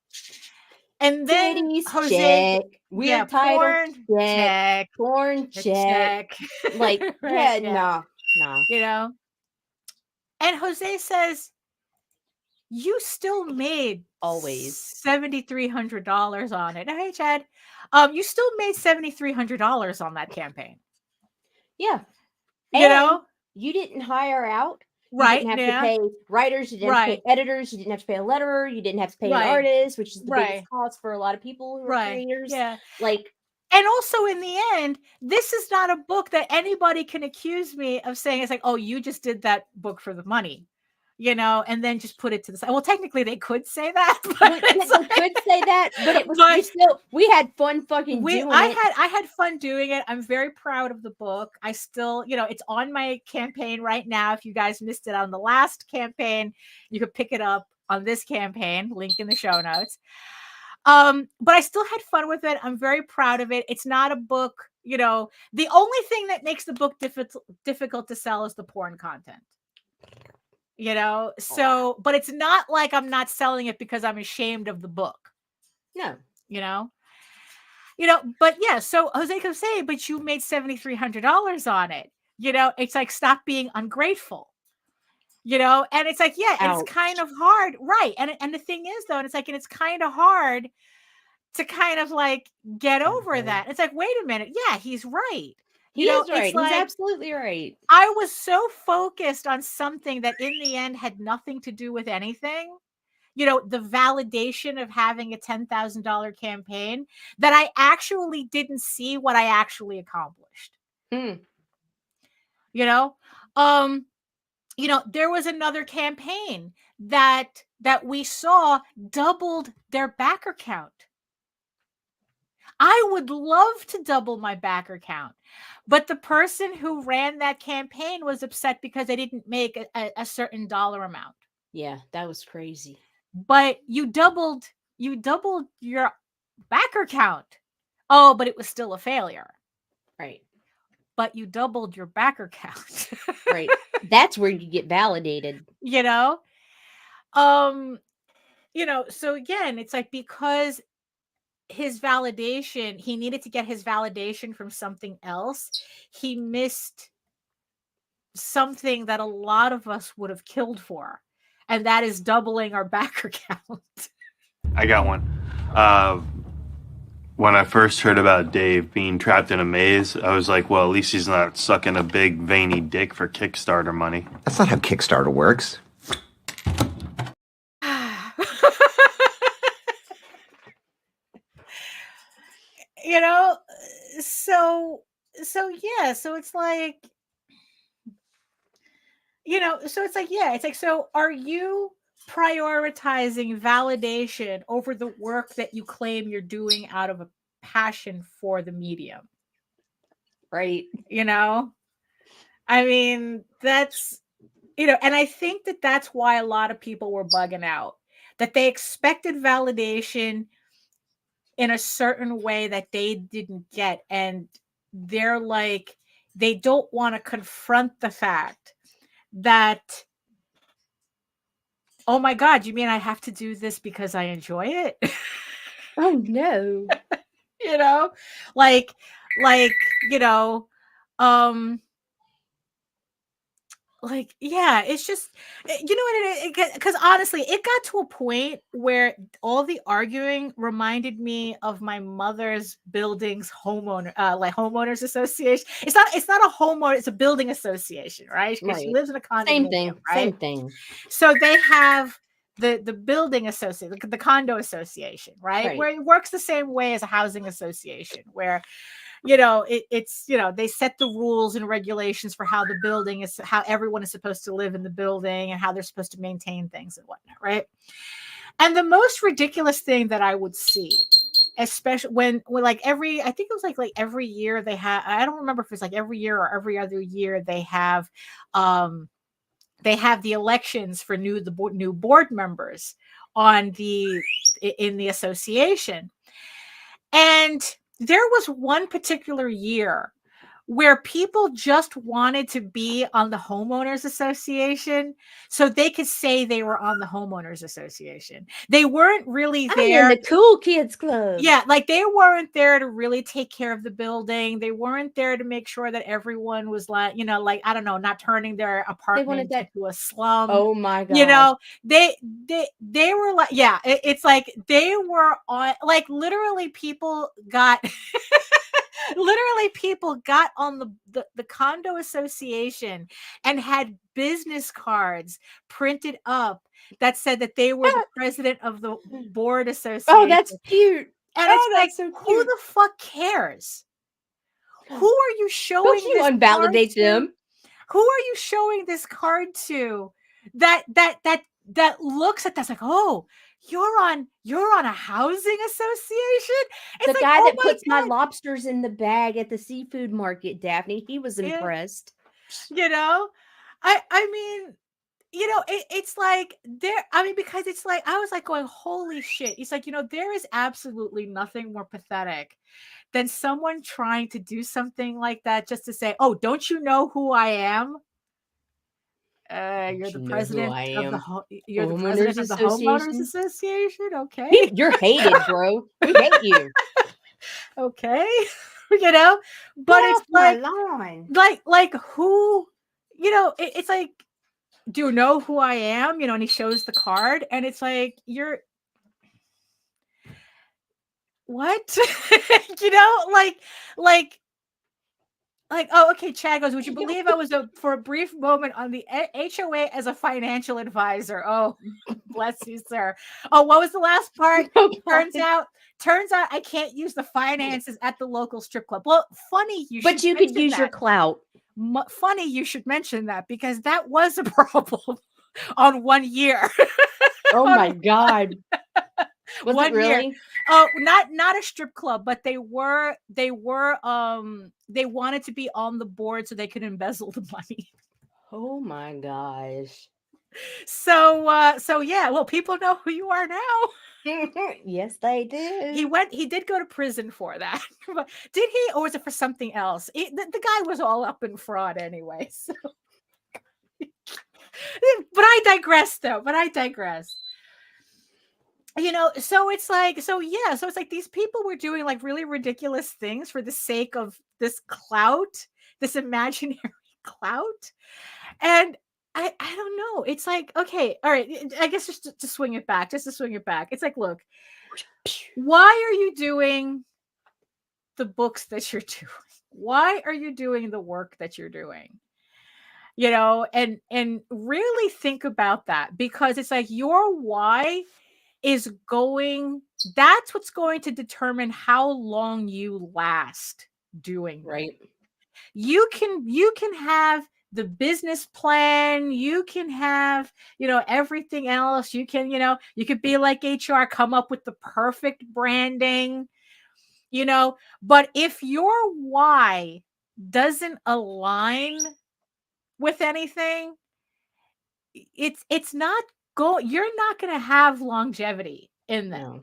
And then Jose, porn check. Like, no. You know? And Jose says, you still made always $7,300 on it. Hey, Chad. You still made $7,300 on that campaign. Yeah. You know? You didn't hire out. You right. didn't have to pay writers. You didn't have to pay editors. You didn't have to pay a letterer. You didn't have to pay an artist, which is the biggest cost for a lot of people who are creators. Yeah. Like, and also in the end, this is not a book that anybody can accuse me of saying it's like, oh, you just did that book for the money. You know, and then just put it to the side. Well, technically they could say that, but it was we had fun fucking doing it. I had fun doing it. I'm very proud of the book. I still, you know, it's on my campaign right now. If you guys missed it on the last campaign, you could pick it up on this campaign, link in the show notes. But I still had fun with it. I'm very proud of it. It's not a book, you know, the only thing that makes the book difficult to sell is the porn content. You know, so, but it's not like I'm not selling it because I'm ashamed of the book. No. You know? But yeah, so Jose could say, but you made $7,300 on it. It's like, stop being ungrateful. And it's like, yeah, and it's kind of hard, right? And the thing is, though, and it's kind of hard to kind of like get over that. It's like, wait a minute, yeah, he's right. He is right. He's absolutely right. I was so focused on something that in the end had nothing to do with anything. The validation of having a $10,000 campaign, that I actually didn't see what I actually accomplished. There was another campaign that we saw doubled their backer count. I would love to double my backer count, but the person who ran that campaign was upset because they didn't make a certain dollar amount. Yeah, that was crazy. But you doubled your backer count. Oh, but it was still a failure. Right. But you doubled your backer count. Right. That's where you get validated. So again, it's like, because his validation, he needed to get his validation from something else. He missed something that a lot of us would have killed for. And that is doubling our backer count. I got one. When I first heard about Dave being trapped in a maze, I was like, well, at least he's not sucking a big veiny dick for Kickstarter money. That's not how Kickstarter works. So yeah, so it's like, so it's like, yeah, it's like, so are you prioritizing validation over the work that you claim you're doing out of a passion for the medium? Right. I mean, that's, and I think that that's why a lot of people were bugging out, that they expected validation in a certain way that they didn't get. And they're like, they don't want to confront the fact that, oh my God, you mean I have to do this because I enjoy it? Oh no. Yeah, it's just, because honestly, it got to a point where all the arguing reminded me of my mother's building's homeowners association. It's not a homeowner, it's a building association, right? Because she lives in a condominium. Same thing, right? Same thing. So they have the building association, the condo association, right? Where it works the same way as a housing association, where it's they set the rules and regulations for how the building is, how everyone is supposed to live in the building and how they're supposed to maintain things and whatnot, right? And the most ridiculous thing that I would see, especially when like I think it was like every year they have, I don't remember if it's like every year or every other year they have the elections for new board members in the association. And there was one particular year where people just wanted to be on the homeowners association so they could say they were on the homeowners association. They weren't really there. I'm in the cool kids club. Yeah, like they weren't there to really take care of the building. They weren't there to make sure that everyone was like, I don't know, not turning their apartment into a slum. Oh my God. They were like, yeah, it's like they were on, like literally people got on the condo association and had business cards printed up that said that they were the president of the board association. Oh, that's cute. And it's like, so who the fuck cares? Who are you showing? Don't you invalidate them? Who are you showing this card to that looks at that's like, oh, you're on a housing association? It's the guy that puts my lobsters in the bag at the seafood market, Daphne, he was impressed. I mean, it's like because it's like, I was like going, holy shit. It's like, there is absolutely nothing more pathetic than someone trying to do something like that just to say, oh, don't you know who I am? You're the president of the homeowners association. Okay. You're hated, bro. We hate you. Okay. But it's like who, it's like, do you know who I am? And he shows the card, and it's like, you're what? Oh, okay. Chad goes, would you believe I was for a brief moment on the HOA as a financial advisor? Oh, bless you, sir. Oh, what was the last part? Turns out I can't use the finances at the local strip club. Well, funny you should. But you could use your clout. Funny you should mention that, because that was a problem on 1 year. Oh my God. Was it really? Year. Oh, not a strip club, but they wanted to be on the board so they could embezzle the money. Oh my gosh. So yeah, well, people know who you are now. Yes, they do. He did go to prison for that. Did he, or was it for something else? The guy was all up in fraud anyway. So. But I digress. So it's like these people were doing like really ridiculous things for the sake of this clout, this imaginary clout. And I don't know. It's like, okay, all right. I guess just to swing it back. It's like, look, why are you doing the books that you're doing? Why are you doing the work that you're doing? And really think about that, because it's like your why that's what's going to determine how long you last doing right. You can have the business plan, you can have, everything else. You can, you could be like HR, come up with the perfect branding, but if your why doesn't align with anything, it's not you're not going to have longevity in them.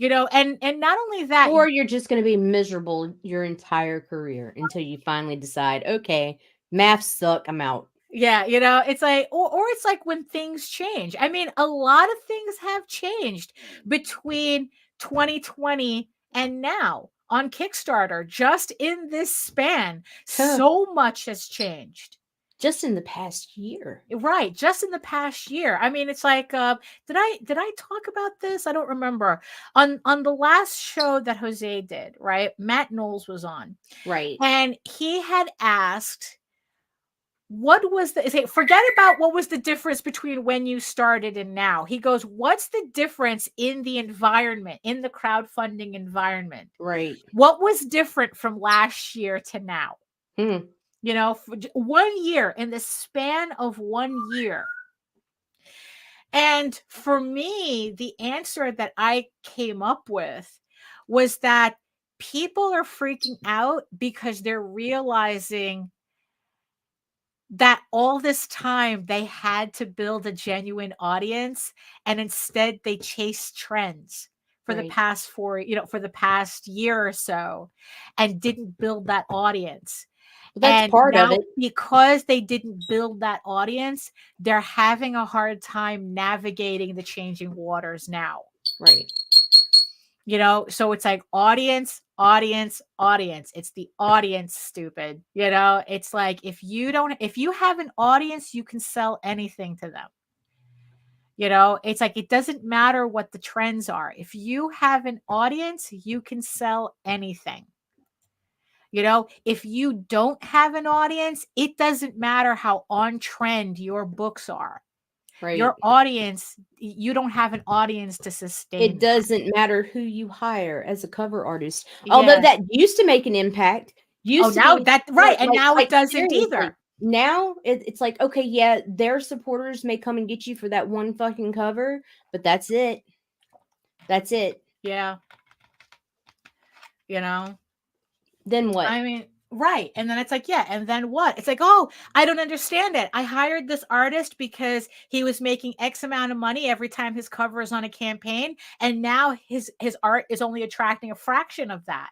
And not only that, or you're just going to be miserable your entire career until you finally decide, okay, math suck, I'm out. Yeah, it's like, or it's like when things change. I mean, a lot of things have changed between 2020 and now on Kickstarter. Just in this span, so much has changed. Just in the past year. Right. Just in the past year. I mean, it's like, did I talk about this? I don't remember. On the last show that Jose did, right? Matt Knowles was on. Right. And he had asked, forget about what was the difference between when you started and now. He goes, what's the difference in the environment, in the crowdfunding environment? Right. What was different from last year to now? For 1 year, in the span of 1 year. And for me, the answer that I came up with was that people are freaking out because they're realizing that all this time they had to build a genuine audience, and instead they chased trends for the past for the past year or so, and didn't build that audience. That's part of it. Because they didn't build that audience, they're having a hard time navigating the changing waters now. Right. So it's like audience. It's the audience, stupid. It's like, if you have an audience, you can sell anything to them. It's like, it doesn't matter what the trends are. If you have an audience, you can sell anything. If you don't have an audience, it doesn't matter how on trend your books are. Right. Your audience, you don't have an audience to sustain. It doesn't matter who you hire as a cover artist. Although that used to make an impact. Now it doesn't either. Now it's like, okay, yeah, their supporters may come and get you for that one fucking cover, but that's it. Yeah. Then what? I mean, right. And then it's like, yeah. And then what? It's like, oh, I don't understand it. I hired this artist because he was making X amount of money every time his cover is on a campaign. And now his art is only attracting a fraction of that.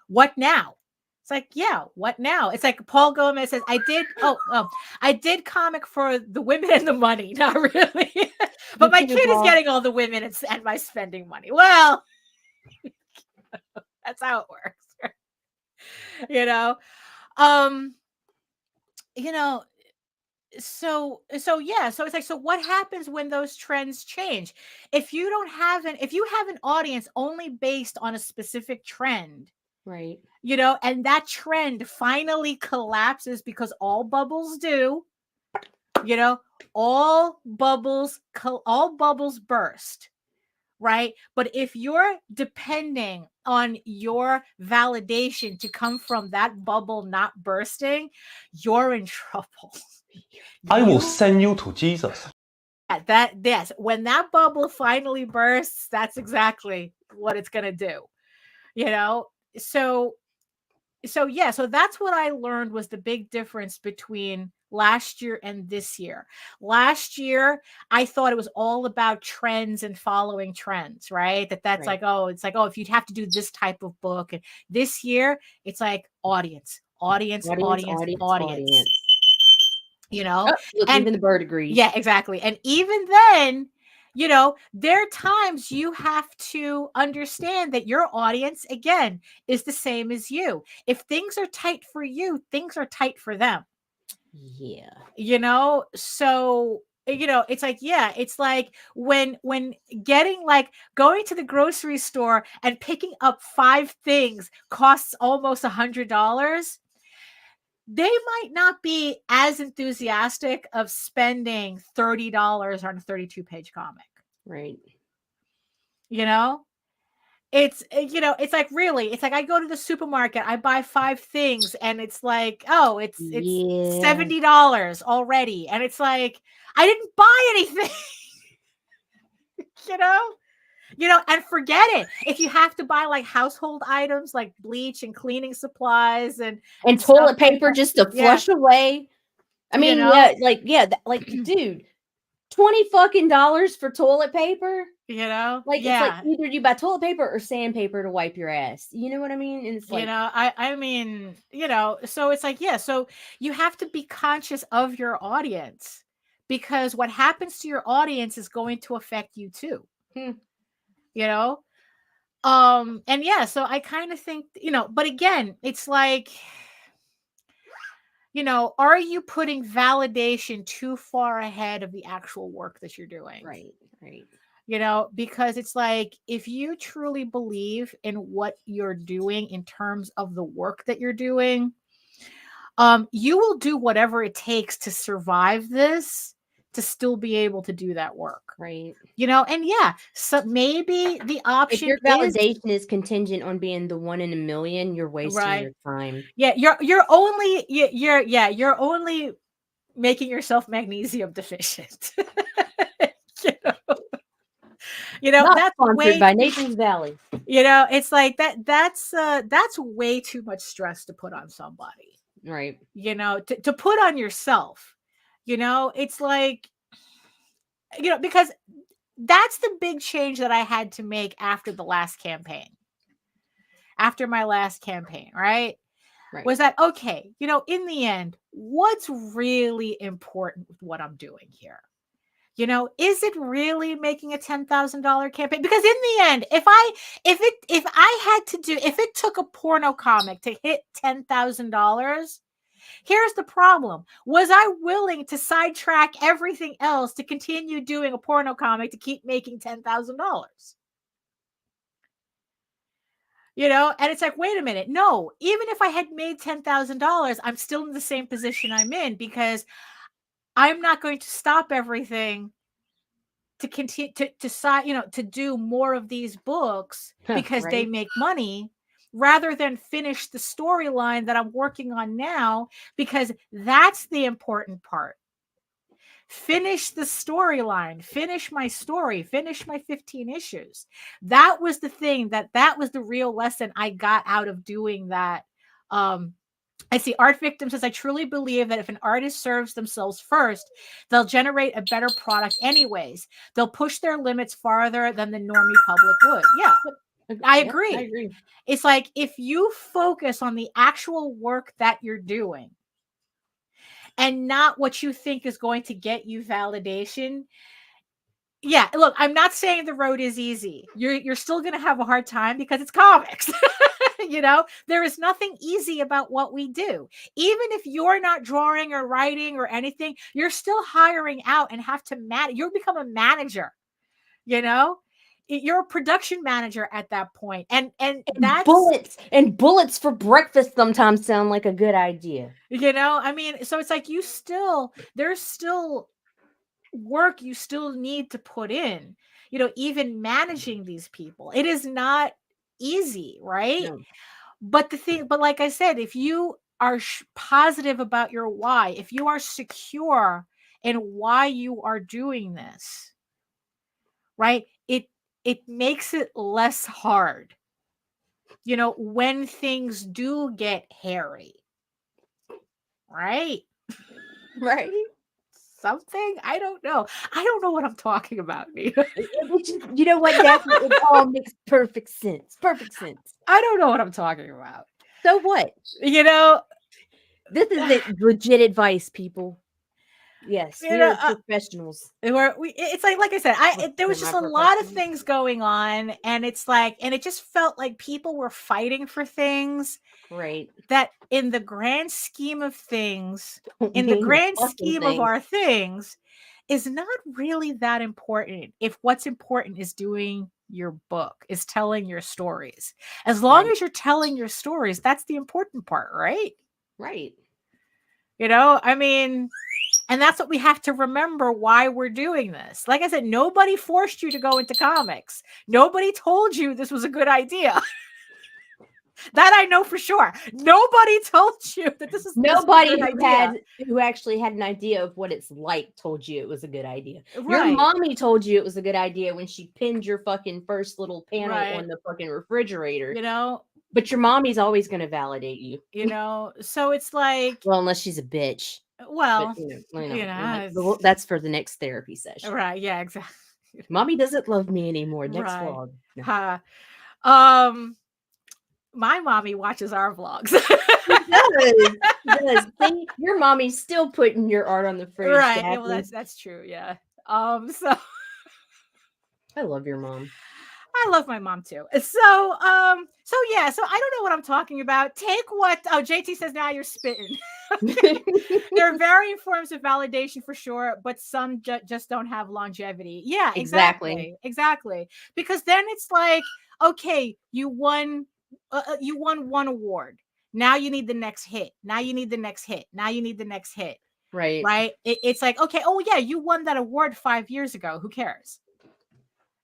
What now? It's like, yeah, what now? It's like Paul Gomez says, I did comic for the women and the money. Not really. But my kid is getting all the women and my spending money. Well, That's how it works. you know, um, you know, so it's like, so what happens when those trends change? If you have an audience only based on a specific trend, right, and that trend finally collapses, because all bubbles do, all bubbles burst, right? But if you're depending on your validation to come from that bubble not bursting, you're in trouble. I will send you to Jesus. Yes, when that bubble finally bursts, that's exactly what it's going to do. So that's what I learned was the big difference between last year and this year. Last year, I thought it was all about trends and following trends, right? That's right. like, if you'd have to do this type of book. And this year, it's like audience. Oh, look, And even the bird agrees. Yeah, exactly. And even then, there are times you have to understand that your audience, again, is the same as you. If things are tight for you, things are tight for them. Yeah. So it's like, it's like when getting, like, going to the grocery store and picking up 5 things costs almost $100. They might not be as enthusiastic of spending $30 on a 32-page comic. Right. It's like, really, it's like I go to the supermarket, I buy 5 things, and it's like, oh, it's $70 already. And it's like, I didn't buy anything. And forget it. If you have to buy, like, household items like bleach and cleaning supplies and toilet paper just to flush away. I mean, dude, $20 for toilet paper. It's like either you buy toilet paper or sandpaper to wipe your ass. You know what I mean? And it's like, so it's like, so you have to be conscious of your audience, because what happens to your audience is going to affect you too. So I kind of think, but again, it's like, are you putting validation too far ahead of the actual work that you're doing? Right. Because it's like, if you truly believe in what you're doing in terms of the work that you're doing, you will do whatever it takes to survive this, to still be able to do that work. Right. So maybe the option, if your validation is contingent on being the 1 in a million, you're wasting your time. Yeah, you're only making yourself magnesium deficient. Not that's sponsored by Nature's Valley. It's like that's way too much stress to put on somebody. Right. To put on yourself. It's like, because that's the big change that I had to make after my last campaign, right? Was that, okay, in the end, what's really important with what I'm doing here? Is it really making a $10,000 campaign? Because in the end, if it took a porno comic to hit $10,000, here's the problem. Was I willing to sidetrack everything else to continue doing a porno comic to keep making $10,000? And it's like, wait a minute. No, even if I had made $10,000, I'm still in the same position I'm in, because I'm not going to stop everything to continue to do more of these books because they make money, rather than finish the storyline that I'm working on now, because that's the important part. Finish the storyline, finish my story, finish my 15 issues. That was the thing, that was the real lesson I got out of doing that. I see Art Victim says, I truly believe that if an artist serves themselves first, they'll generate a better product anyways. They'll push their limits farther than the normie public would. Yeah. I agree. It's like, if you focus on the actual work that you're doing and not what you think is going to get you validation. Yeah, look, I'm not saying the road is easy. You're still going to have a hard time because it's comics. You know, there is nothing easy about what we do. Even if you're not drawing or writing or anything, you're still hiring out and have to manage. You become a manager, you know? You're a production manager at that point. And that's bullets for breakfast sometimes sound like a good idea. You know, I mean, so it's like there's still work you still need to put in, you know, even managing these people. It is not easy, right? No. But like I said, if you are positive about your why, if you are secure in why you are doing this, right? It makes it less hard, you know, when things do get hairy. Right? Something? I don't know. I don't know what I'm talking about, Nita. You know what, Daphne? It all makes perfect sense. Perfect sense. I don't know what I'm talking about. So what? You know, this is legit advice, people. Yes, we're professionals. It's like I said, there was just a lot of things going on, and it's like, and it just felt like people were fighting for things, right? That in the grand scheme of things, in the grand scheme of our things, is not really that important. If what's important is doing your book, is telling your stories. As long as you're telling your stories, that's the important part, right? Right. You know, I mean. And that's what we have to remember why we're doing this. Like I said, nobody forced you to go into comics. Nobody told you this was a good idea. That I know for sure. Nobody told you that this is nobody who actually had an idea of what it's like told you it was a good idea. Right. Your mommy told you it was a good idea when she pinned your fucking first little panel on the fucking refrigerator. You know? But your mommy's always going to validate you. You know? So it's like... Well, unless she's a bitch. Well, like, that's for the next therapy session. Right. Yeah, exactly. Mommy doesn't love me anymore. Next vlog. No. My mommy watches our vlogs. She does. See, your mommy's still putting your art on the fridge. Right. Yeah, well, that's true. Yeah. So I love your mom. I love my mom too. So yeah, so I don't know what I'm talking about. Take what JT says, now you're spitting. There are varying forms of validation for sure, but some just don't have longevity. Yeah, exactly. Because then it's like, okay, you won one award. Now you need the next hit. Now you need the next hit. Now you need the next hit. Right. It's like, okay, oh yeah, you won that award 5 years ago. Who cares?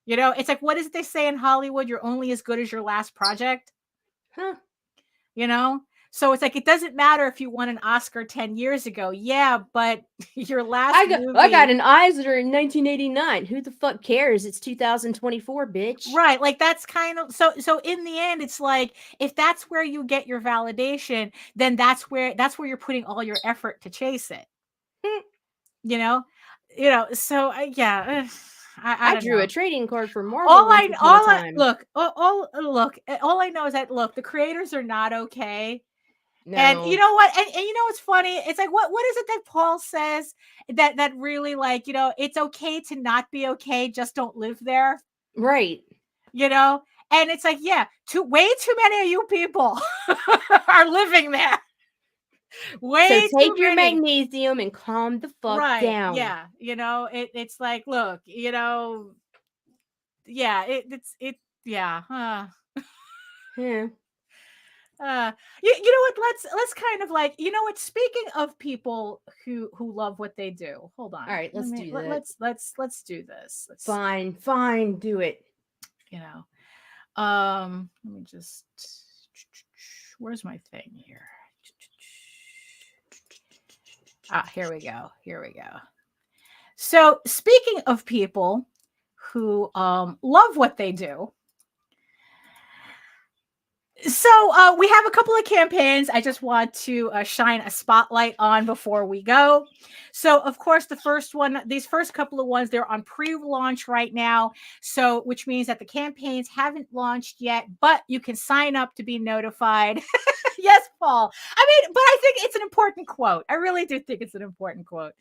You know, it's like, what is it they say in Hollywood? You're only as good as your last project. You know? So it's like, it doesn't matter if you won an Oscar 10 years ago. Yeah, but your last movie... I got an Eisner in 1989. Who the fuck cares? It's 2024, bitch. Right. Like, that's kind of... So in the end, it's like, if that's where you get your validation, then that's where you're putting all your effort to chase it. You know? So yeah... I drew a trading card for Marvel. All I know is that the creators are not okay. No. And you know what? And you know what's funny? It's like, what is it that Paul says that really, like, you know, it's okay to not be okay, just don't live there. Right. You know? And it's like, yeah, way too many of you people are living there. So take your magnesium and calm the fuck down. Yeah, you know, it's like, look, you know, yeah, yeah. Yeah. You know what? Let's kind of like, you know what? Speaking of people who love what they do, hold on. All right, let's do this. Let's do this. Fine, do it. You know, let me just. Where's my thing here? Here we go. So speaking of people who love what they do. So we have a couple of campaigns I just want to shine a spotlight on before we go. So, of course, these first couple of ones, they're on pre-launch right now. So, which means that the campaigns haven't launched yet, but you can sign up to be notified. Yes, Paul. I mean, but I think it's an important quote. I really do think it's an important quote.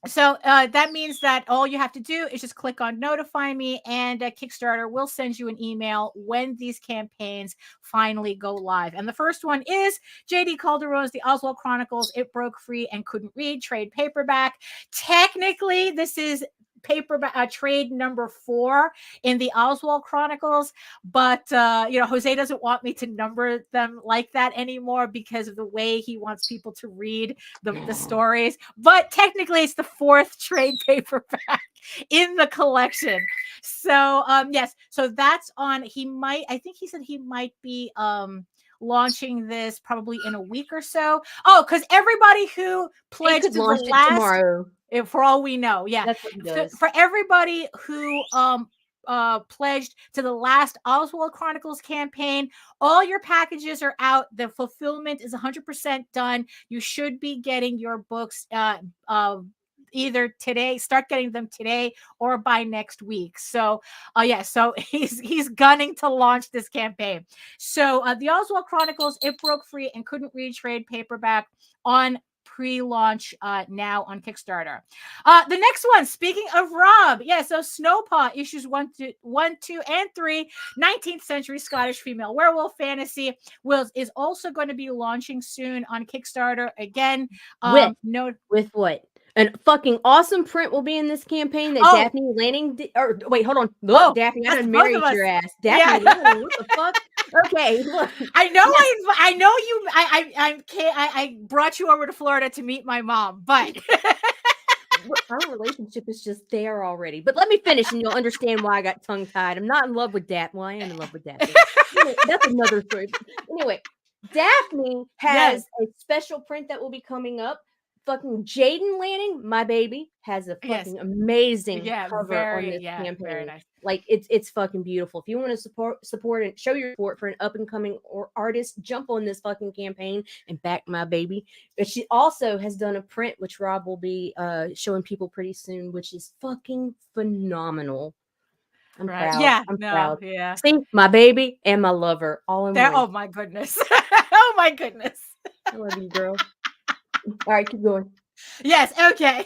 So that means that all you have to do is just click on notify me, and Kickstarter will send you an email when these campaigns finally go live. And the first one is J.D. Calderon's The Oswald Chronicles, It Broke Free and Couldn't Read, trade paperback. Technically, this is paperback trade number 4 in the Oswald Chronicles, but Jose doesn't want me to number them like that anymore because of the way he wants people to read the stories. But technically it's the 4th trade paperback in the collection. So yes, so that's on. I think he said he might be launching this probably in a week or so. Oh, because everybody who pledged to the last tomorrow. For all we know, yeah. That's what he does. For everybody who pledged to the last Oswald Chronicles campaign, all your packages are out. The fulfillment is 100% done. You should be getting your books either today, start getting them today, or by next week. So so he's gunning to launch this campaign. So the Oswald Chronicles, It Broke Free and Couldn't Read trade paperback on pre-launch now on Kickstarter. The next one, speaking of Rob, so Snowpaw issues 1, 2, and 3, 19th century Scottish female werewolf fantasy is also going to be launching soon on Kickstarter again. With what? An fucking awesome print will be in this campaign that Daphne Lanning did. Or wait, hold on. Look, Daphne, I done married your ass. Daphne Lanning, what the fuck? Okay, look. I brought you over to Florida to meet my mom, but our relationship is just there already. But let me finish and you'll understand why I got tongue-tied. I'm not in love with Daphne. Well, I am in love with Daphne. That's another story. Anyway, Daphne has a special print that will be coming up. Fucking Jaden Lanning, my baby, has a fucking amazing cover on this campaign. Very nice. Like it's fucking beautiful. If you want to support and show your support for an up and coming artist, jump on this fucking campaign and back my baby. But she also has done a print which Rob will be showing people pretty soon, which is fucking phenomenal. I'm proud. Yeah, I'm proud. Yeah. See, my baby and my lover all in one. Oh my goodness. Oh my goodness. I love you, girl. All right, keep going. Yes, okay.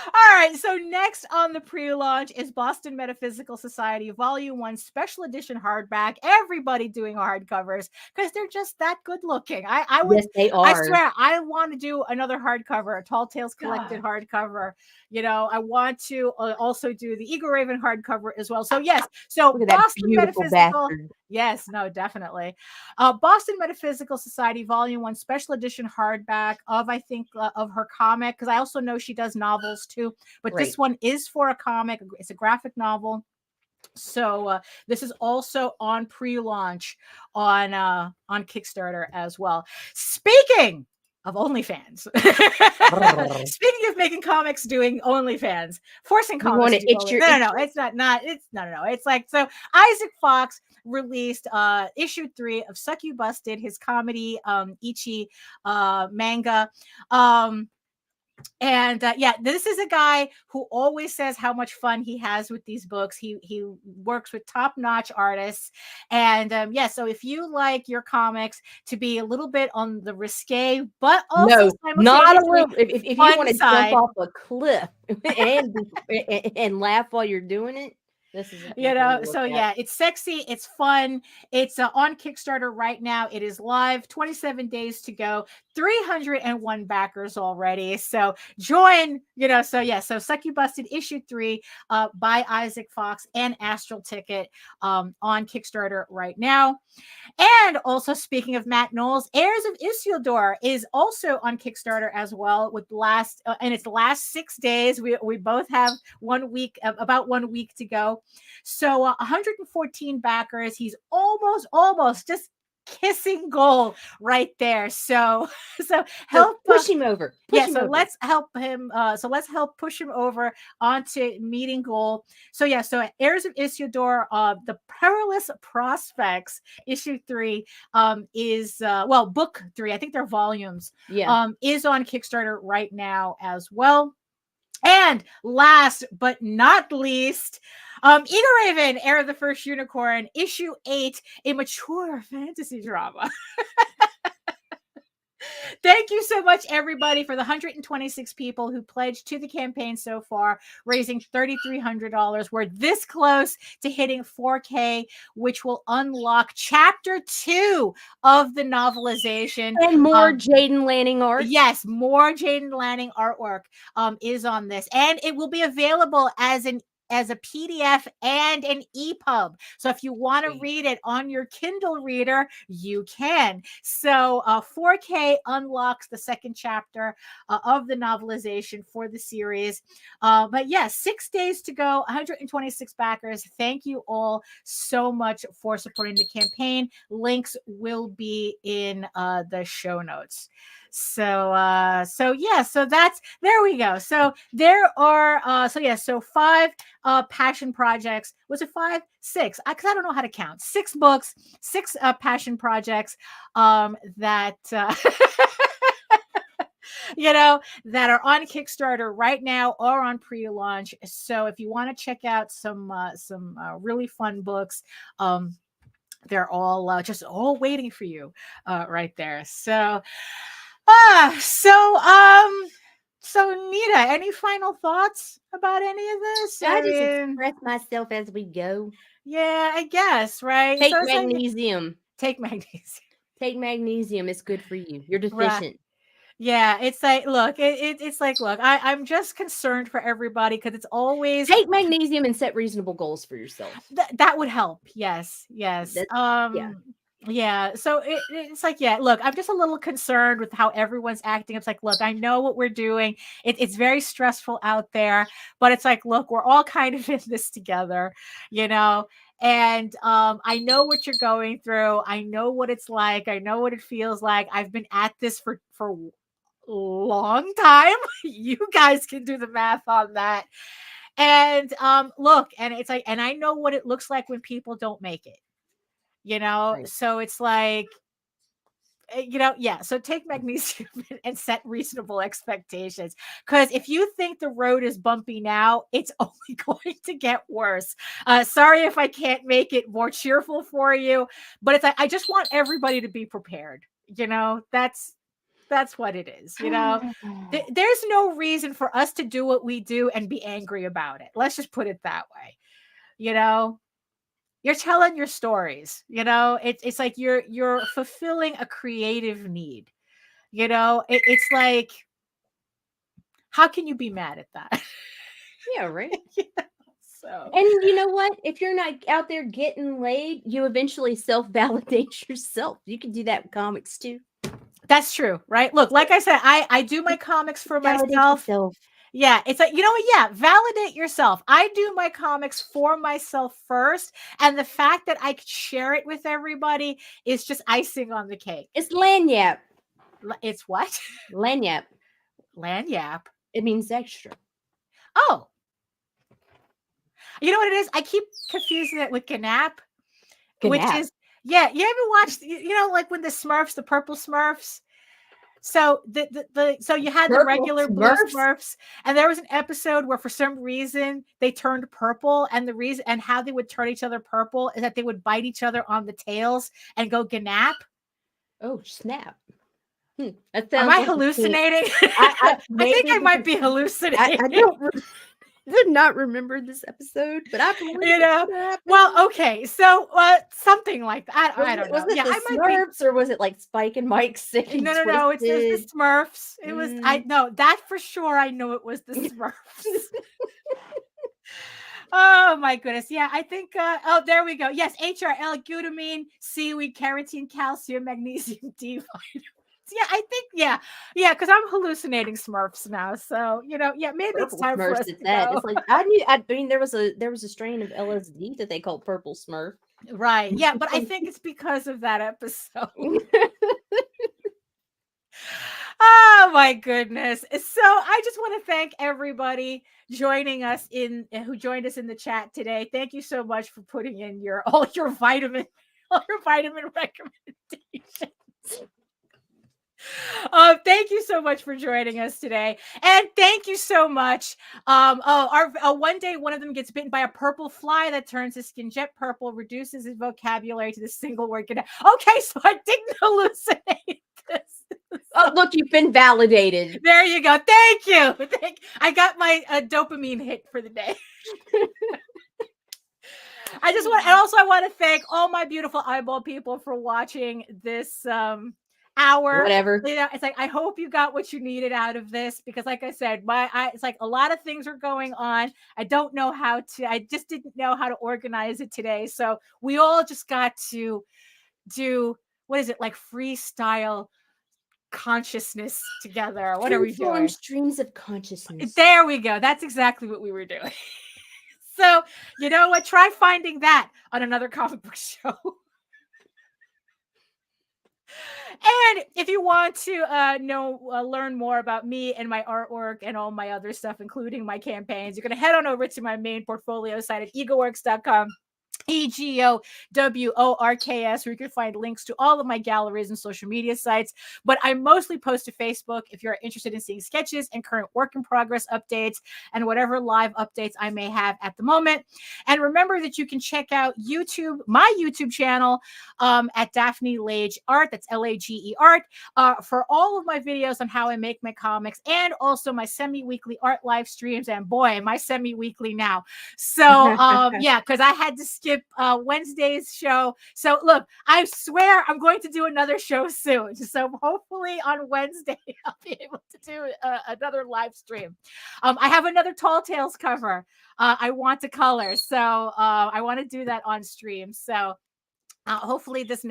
All right, so next on the pre-launch is Boston Metaphysical Society Volume 1 Special Edition hardback. Everybody doing hardcovers because they're just that good looking. Yes, they are. I swear, I want to do another hardcover, a Tall Tales Collected hardcover. I want to also do the Eagle Raven hardcover as well. So yes, so Boston Metaphysical. Bastard. Yes, no, definitely. Boston Metaphysical Society Volume 1 Special Edition hardback of, I think, of her comic, because I also know she does novels too, but this one is for a comic. It's a graphic novel. So this is also on pre-launch on Kickstarter as well. Speaking of OnlyFans. Speaking of making comics doing OnlyFans, forcing comics to do It's like, so Isaac Fox released issue 3 of Suck You Busted, his comedy Ichi manga. And this is a guy who always says how much fun he has with these books. He works with top-notch artists, and so if you like your comics to be a little bit on the risque, but also not a little. If you want to jump off a cliff and laugh while you're doing it. This is it's sexy, it's fun, it's on Kickstarter right now. It is live, 27 days to go, 301 backers already. So join, so Suck You Busted issue 3 by Isaac Fox and Astral Ticket on Kickstarter right now. And also, speaking of Matt Knowles, Heirs of Isildur is also on Kickstarter as well, with in its last 6 days. We both have 1 week, about 1 week to go. So 114 backers. He's almost just kissing goal right there. So help push him over. Let's help him. Let's help push him over onto meeting goal. So Heirs of Isildur, the Perilous Prospects issue 3 is book 3. I think they're volumes. Is on Kickstarter right now as well. And last but not least, Eagle Raven, Heir of the First Unicorn, issue 8, a mature fantasy drama. Thank you so much, everybody, for the 126 people who pledged to the campaign so far, raising $3,300. We're this close to hitting 4K, which will unlock chapter 2 of the novelization. And more Jaden Lanning art. Yes, more Jaden Lanning artwork is on this. And it will be available as a PDF and an EPUB. So if you want to read it on your Kindle reader, you can. So 4K unlocks the second chapter of the novelization for the series. But yeah, 6 days to go, 126 backers. Thank you all so much for supporting the campaign. Links will be in the show notes. So there we go. So there are so 5 passion projects. Was it 5? 6? Because I don't know how to count. 6 books, 6 passion projects that that are on Kickstarter right now or on pre-launch. So if you want to check out some really fun books, they're all just all waiting for you right there. So so Nita, any final thoughts about any of this? I just express myself as we go. Yeah, I guess, right? Take magnesium. Take magnesium. Take magnesium. It's good for you. You're deficient. Right. Yeah, it's like, look, it's like, look, I'm just concerned for everybody because it's always take magnesium and set reasonable goals for yourself. That would help. Yes. Yeah. So it's like, yeah, look, I'm just a little concerned with how everyone's acting. It's like, look, I know what we're doing. It's very stressful out there, but it's like, look, we're all kind of in this together, and I know what you're going through. I know what it's like. I know what it feels like. I've been at this for a long time. You guys can do the math on that. And look, and it's like, and I know what it looks like when people don't make it. Right. So it's like, yeah. So take magnesium and set reasonable expectations. Because if you think the road is bumpy now, it's only going to get worse. Sorry if I can't make it more cheerful for you, but it's like, I just want everybody to be prepared. That's what it is. There's no reason for us to do what we do and be angry about it. Let's just put it that way. You're telling your stories, it's like you're fulfilling a creative need. It's like, how can you be mad at that? Yeah, right. So, and you know what? If you're not out there getting laid, you eventually self-validate yourself. You can do that with comics too. That's true, right? Look, like I said, I do my comics for myself. Yeah, it's like, validate yourself. I do my comics for myself first. And the fact that I could share it with everybody is just icing on the cake. It's lanyap. It's what? Lanyap. Lanyap. It means extra. Oh. You know what it is? I keep confusing it with Ganap. Which is, yeah, you ever watched, like when the Smurfs, the purple Smurfs? So so you had the regular blue Smurfs, and there was an episode where for some reason they turned purple, and the reason and how they would turn each other purple is that they would bite each other on the tails and go ganap. Oh, snap. Am I hallucinating? I think I might be hallucinating. I did not remember this episode, but I believe well, okay, so something like that. I don't know. Was it the Smurfs or was it like Spike and Mike sitting? No, it's the Smurfs. It was I know that for sure. I know it was the Smurfs. Oh my goodness. Yeah, I think there we go. Yes, HRL, glutamine, seaweed, carotene, calcium, magnesium, D vitamins. Yeah, I think because I'm hallucinating Smurfs now. So maybe purple it's time for us to go. It's like I mean there was a strain of LSD that they called purple Smurf. Right. Yeah, but I think it's because of that episode. Oh my goodness. So I just want to thank everybody who joined us in the chat today. Thank you so much for putting in all your vitamin recommendations. Thank you so much for joining us today, and thank you so much. One day one of them gets bitten by a purple fly that turns his skin jet purple, reduces his vocabulary to the single word. Okay, so I didn't hallucinate this. Oh, look, you've been validated. There you go. Thank you. I got my dopamine hit for the day. I want to thank all my beautiful eyeball people for watching this hour. Whatever. You know, it's like, I hope you got what you needed out of this, because like I said, it's like a lot of things are going on. I just didn't know how to organize it today. So we all just got to do, what is it, like freestyle consciousness together. What are we doing? Streams of consciousness. There we go. That's exactly what we were doing. So, you know what? Try finding that on another comic book show. And if you want to learn more about me and my artwork and all my other stuff, including my campaigns, you're going to head on over to my main portfolio site at egoworks.com. EGOWORKS, where you can find links to all of my galleries and social media sites. But I mostly post to Facebook if you're interested in seeing sketches and current work in progress updates and whatever live updates I may have at the moment. And remember that you can check out my YouTube channel at Daphne Lage Art. That's Lage Art, for all of my videos on how I make my comics, and also my semi-weekly art live streams. And boy, am I semi-weekly now. So yeah, because I had to skip Wednesday's show. So look, I swear I'm going to do another show soon. So hopefully on Wednesday I'll be able to do another live stream. I have another Tall Tales cover I want to color. So I want to do that on stream. So hopefully this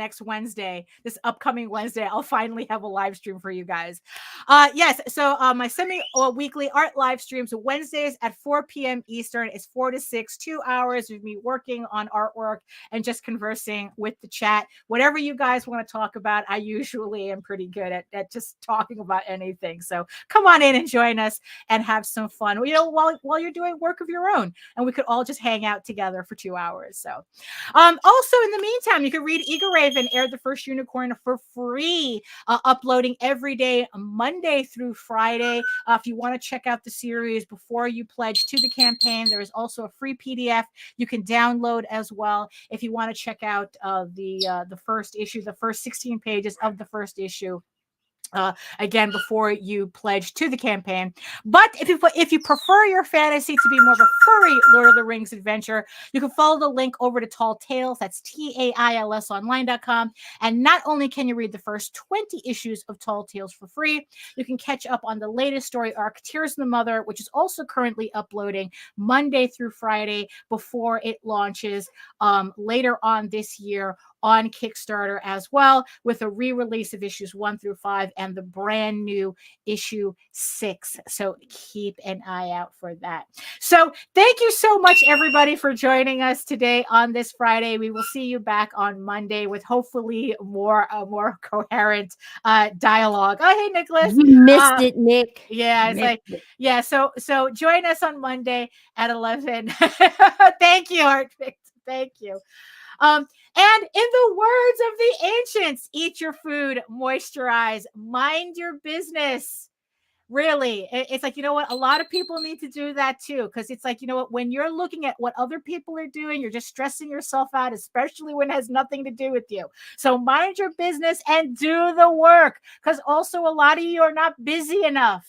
upcoming Wednesday, I'll finally have a live stream for you guys. Yes, so my semi-weekly art live streams Wednesdays at 4 p.m. Eastern. It's 4 to 6, 2 hours of me working on artwork and just conversing with the chat. Whatever you guys want to talk about, I usually am pretty good at just talking about anything. So come on in and join us and have some fun, you know, while you're doing work of your own, and we could all just hang out together for 2 hours. So also in the meantime, you can read Eager Raven, Air the First Unicorn, for free, uploading every day, Monday through Friday. If you want to check out the series before you pledge to the campaign, there is also a free PDF you can download as well. If you want to check out the first issue, the first 16 pages of the first issue, again, before you pledge to the campaign. But if you prefer your fantasy to be more of a furry Lord of the Rings adventure, you can follow the link over to Tall Tales. That's TAILSonline.com. And not only can you read the first 20 issues of Tall Tales for free, you can catch up on the latest story arc, Tears of the Mother, which is also currently uploading Monday through Friday before it launches later on this year on Kickstarter as well, with a re-release of issues 1 through 5 and the brand new issue 6. So keep an eye out for that. So thank you so much, everybody, for joining us today on this Friday. We will see you back on Monday with hopefully more coherent dialogue. Oh, hey, Nicholas. You missed it, Nick. Yeah, it's like, yeah. So join us on Monday at 11. Thank you, Art Victor. Thank you. And in the words of the ancients, eat your food, moisturize, mind your business. Really, it's like, you know what? A lot of people need to do that too, because it's like, you know what? When you're looking at what other people are doing, you're just stressing yourself out, especially when it has nothing to do with you. So mind your business and do the work, because also a lot of you are not busy enough.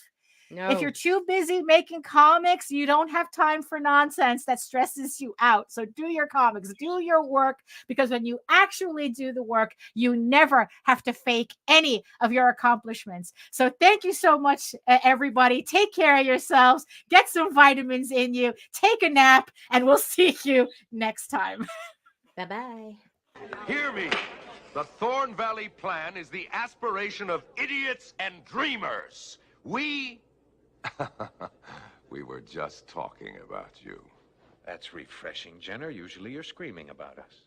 No. If you're too busy making comics, you don't have time for nonsense that stresses you out. So do your comics, do your work, because when you actually do the work, you never have to fake any of your accomplishments. So thank you so much, everybody. Take care of yourselves. Get some vitamins in you. Take a nap, and we'll see you next time. Bye-bye. Hear me. The Thorn Valley Plan is the aspiration of idiots and dreamers. We were just talking about you. That's refreshing, Jenner. Usually you're screaming about us.